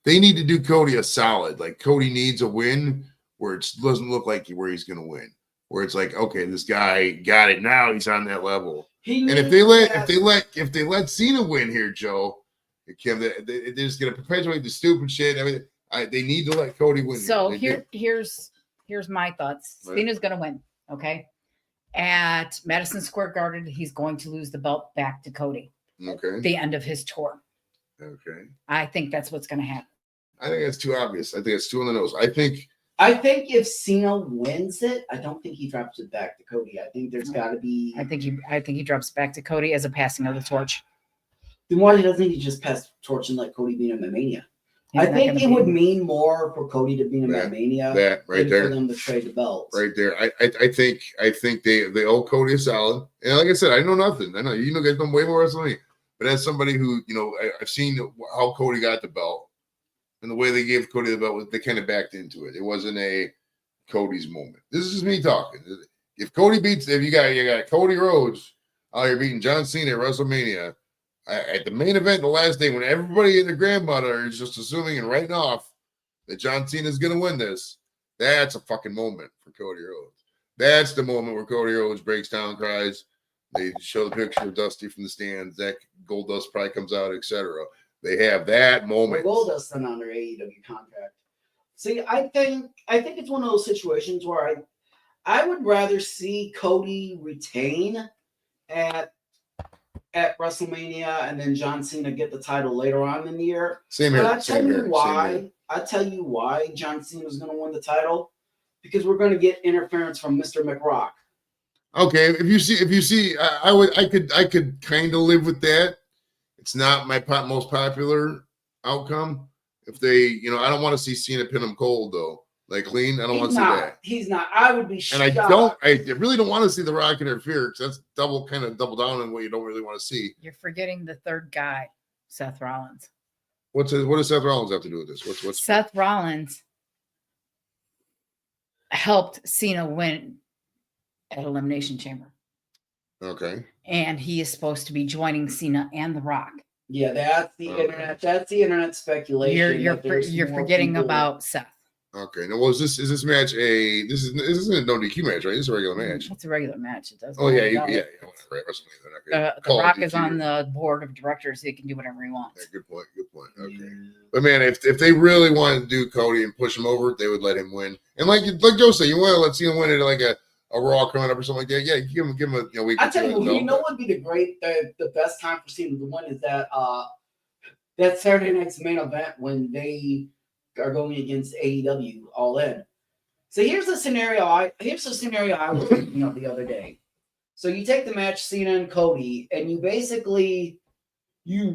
they need to do Cody a solid. Cody needs a win where it doesn't look like where he's going to win. Where it's like, okay, this guy got it. Now he's on that level. And if they let Cena win here, Joe, Kim, they're just going to perpetuate the stupid shit. I mean, they need to let Cody win. So here's my thoughts. Right. Cena's going to win. Okay. At Madison Square Garden, he's going to lose the belt back to Cody. Okay. The end of his tour. Okay. I think that's what's going to happen. I think that's too obvious. I think it's too on the nose. I think if Cena wins it, I don't think he drops it back to Cody. I think there's got to be. I think he drops back to Cody as a passing of the torch. Then why doesn't he just pass the torch and let Cody beat him at Mania? I think it would mean more for Cody to beat him at Mania. That right there. For them to trade the belts. Right there. I think they owe Cody a solid. And like I said, I know nothing. I know guys know way more wrestling than me. But as somebody who I've seen how Cody got the belt. and the way they gave Cody the belt, they kind of backed into it. It wasn't a Cody's moment. This is just me talking. If Cody beats, if you got Cody Rhodes out here beating John Cena at WrestleMania at the main event, the last day when everybody and their grandmother is just assuming and writing off that John Cena is going to win this, that's a fucking moment for Cody Rhodes. That's the moment where Cody Rhodes breaks down, cries. They show the picture of Dusty from the stands. That Goldust probably comes out, etc. They have that moment. Goldust is under AEW contract. See, I think it's one of those situations where I would rather see Cody retain at WrestleMania and then John Cena get the title later on in the year. Same here. But I tell you why John Cena is going to win the title, because we're going to get interference from Mr. McRock. Okay, if you see, I could kind of live with that. It's not my most popular outcome. If they, I don't want to see Cena pin him cold though, like clean. I don't want to see that. He's not. I would be shocked. And I really don't want to see The Rock interfere, because that's double down on what you don't really want to see. You're forgetting the third guy, Seth Rollins. What does Seth Rollins have to do with this? What's Seth Rollins helped Cena win at Elimination Chamber. Okay. And he is supposed to be joining Cena and The Rock. Yeah, that's the internet. That's the internet speculation. You're forgetting about Seth. Okay. Now, is this match this isn't a no DQ match, right? This is a regular match. It's a regular match. It doesn't. Oh yeah, whatever. Right. The Rock is on the board of directors. He can do whatever he wants. Yeah, good point. Okay. Yeah. But man, if they really wanted to do Cody and push him over, they would let him win. And like Joe said, you want to let Cena win it like a Raw coming up or something like that. Yeah, give him a week. I tell you, what would be the best time for Cena to win is that Saturday night's main event when they are going against AEW All In. So here's the scenario I was thinking of the other day. So you take the match Cena and Cody, and you basically you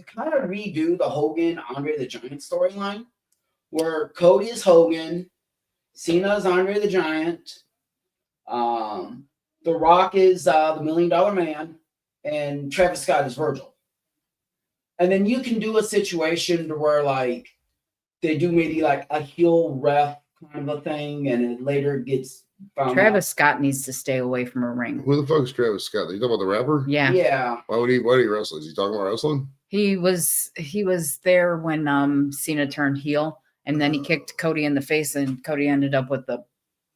kind of redo the Hogan Andre the Giant storyline, where Cody is Hogan, Cena is Andre the Giant, The Rock is the $1 Million Man, and Travis Scott is Virgil. And then you can do a situation to where like they do maybe like a heel ref kind of a thing, and it later gets found Travis Scott needs to stay away from a ring. Who the fuck is Travis Scott? Are you talking about the rapper? Yeah. Yeah. Why would he wrestle? Is he talking about wrestling? He was there when Cena turned heel, and then he kicked Cody in the face, and Cody ended up with the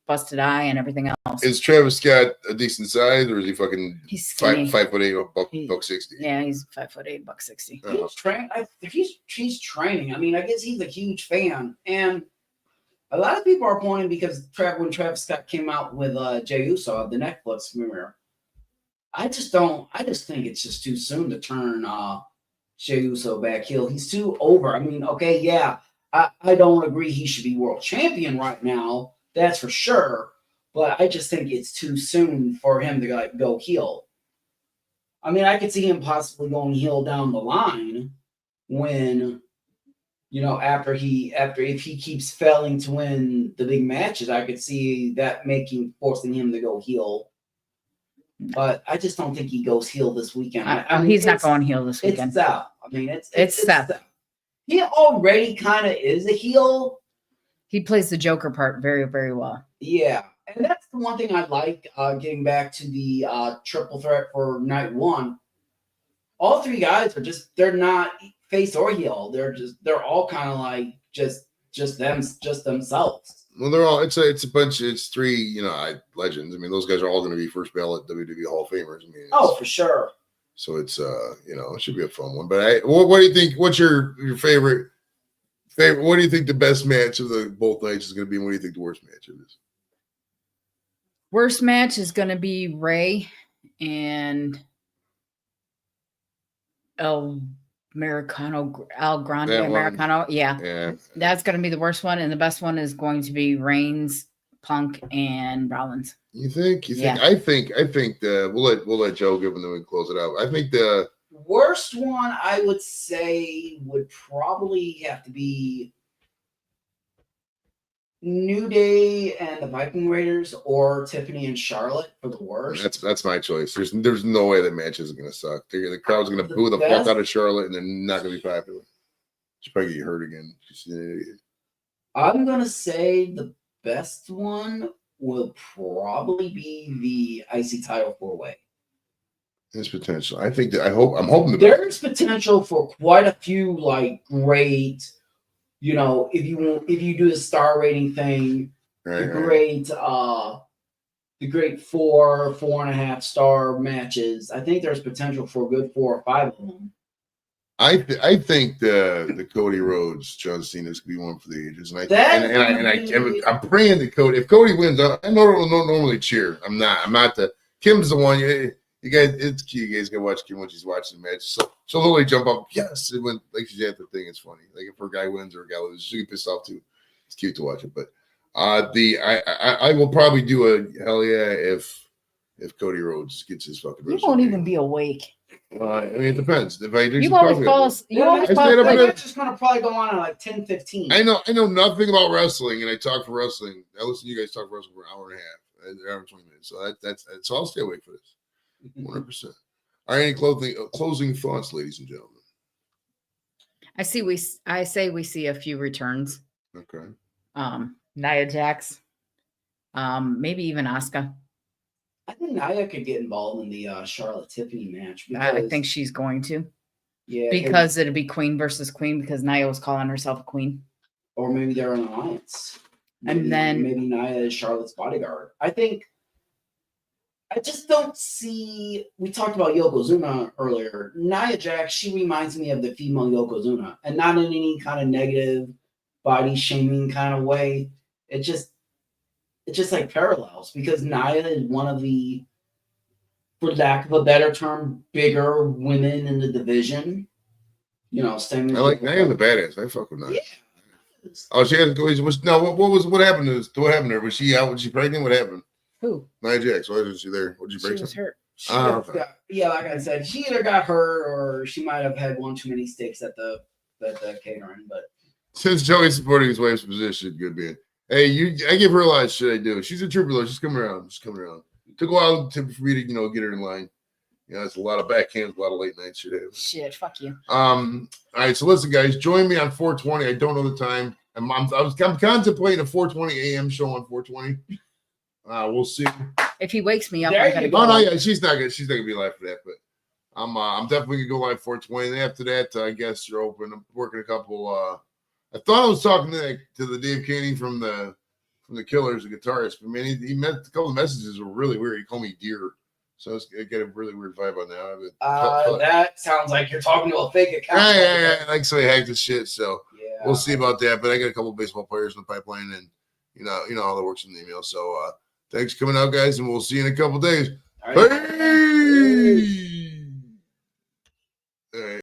busted eye and everything else. Is Travis Scott a decent size, or is he fucking he's skinny. 5'8", buck 60? Yeah, he's 5'8", buck 60. He's training. I mean, I guess he's a huge fan, and a lot of people are pointing because when Travis Scott came out with Jey Uso, the Netflix premiere, I just think it's just too soon to turn Jey Uso back heel. He's too over. I mean, okay, yeah, I don't agree he should be world champion right now. That's for sure. But I just think it's too soon for him to go heel. I mean, I could see him possibly going heel down the line when, after if he keeps failing to win the big matches, I could see that forcing him to go heel. But I just don't think he goes heel this weekend. He's not going heel this weekend. It's Seth. I mean, it's Seth. He already kind of is a heel. He plays the Joker part very, very well. Yeah. And that's the one thing I like, getting back to the triple threat for night one. All three guys they're not face or heel. They're all kind of like just themselves. Well, they're all, it's three, legends. I mean, those guys are all going to be first ballot WWE Hall of Famers. I mean, for sure. So it's, it should be a fun one. But what do you think? What's your favorite? What do you think the best match of both nights is going to be? And what do you think the worst match is? Worst match is going to be Rey and El Grande Americano. Yeah. That's going to be the worst one. And the best one is going to be Reigns, Punk, and Rollins. You think? Yeah. I think we'll let Joe give them, then we can close it out. I think the worst one I would say would probably have to be New Day and the Viking Raiders, or Tiffany and Charlotte for the worst. That's my choice. There's no way that match is going to suck. The crowd's going to boo the fuck out of Charlotte, and they're not going to be popular. She'll probably get hurt again. She's an idiot. I'm gonna say the best one will probably be the IC title 4-way. There's potential. I think that I'm hoping there's potential for quite a few like great, you know, if you do the star rating thing, the great 4.5 star matches. I think there's potential for a good 4 or 5 of them. I think the Cody Rhodes John Cena's gonna be one for the ages, and I'm praying that Cody. If Cody wins, I don't normally cheer. I'm not the Kim's the one. You guys, it's cute. You guys can watch Kim when she's watching the match. So she'll literally jump up. Yes, it went like she's at the thing. It's funny. Like if her guy wins or a guy loses, she get pissed off too. It's cute to watch it. But I will probably do a hell yeah if Cody Rhodes gets his fucking. You won't even be awake. I mean, it depends. If I drink you always fall. You always fall. That's just gonna probably go on at like 10:15. I know nothing about wrestling, and I talk for wrestling. I listen to you guys talk for wrestling for an hour and a half, an hour and 20 minutes. So that's so I'll stay awake for this. 100%. All right, any closing thoughts, ladies and gentlemen? I say we see a few returns. Okay. Nia Jax, maybe even Asuka. I think Nia could get involved in the Charlotte Tiffany match. I think she's going to. Yeah. Because it'll be queen versus queen because Nia was calling herself a queen. Or maybe they're an alliance. And then maybe Nia is Charlotte's bodyguard. I just don't see. We talked about Yokozuna earlier. Nia Jax, she reminds me of the female Yokozuna, and not in any kind of negative, body shaming kind of way. It's just like parallels because Nia is one of the, for lack of a better term, bigger women in the division. You know, same. I like Nia's a badass. I fuck with Nia. Yeah. Oh, she had what happened to her? Was she out? Was she pregnant? What happened? Who? Nia Jax. Why wasn't she there? What did you break? She was hurt. Yeah, like I said, she either got hurt or she might have had one too many steaks at the catering. But since Joey's supporting his wife's position, good man. Hey, I give her a lot of shit. I do. She's a trooper though. She's coming around. It took a while for me to get her in line. It's a lot of backhands, a lot of late night shit. Shit, fuck you. All right, so listen, guys, join me on 420. I don't know the time. I'm contemplating a 4:20 a.m. show on 420. We'll see. If he wakes me up, no, yeah, she's not gonna be live for that, but I'm definitely gonna go live 420. And after that, I guess you're open. I'm working a couple. I thought I was talking to the Dave Caney from the Killers, the guitarist, but man, he met a couple of messages were really weird. He called me dear, so I get a really weird vibe on that. That sounds like you're talking to a fake account. Yeah, like so he hacked his shit. So we'll see about that. But I got a couple of baseball players in the pipeline, and you know how that works in the email. So thanks for coming out, guys, and we'll see you in a couple of days. All right. Peace.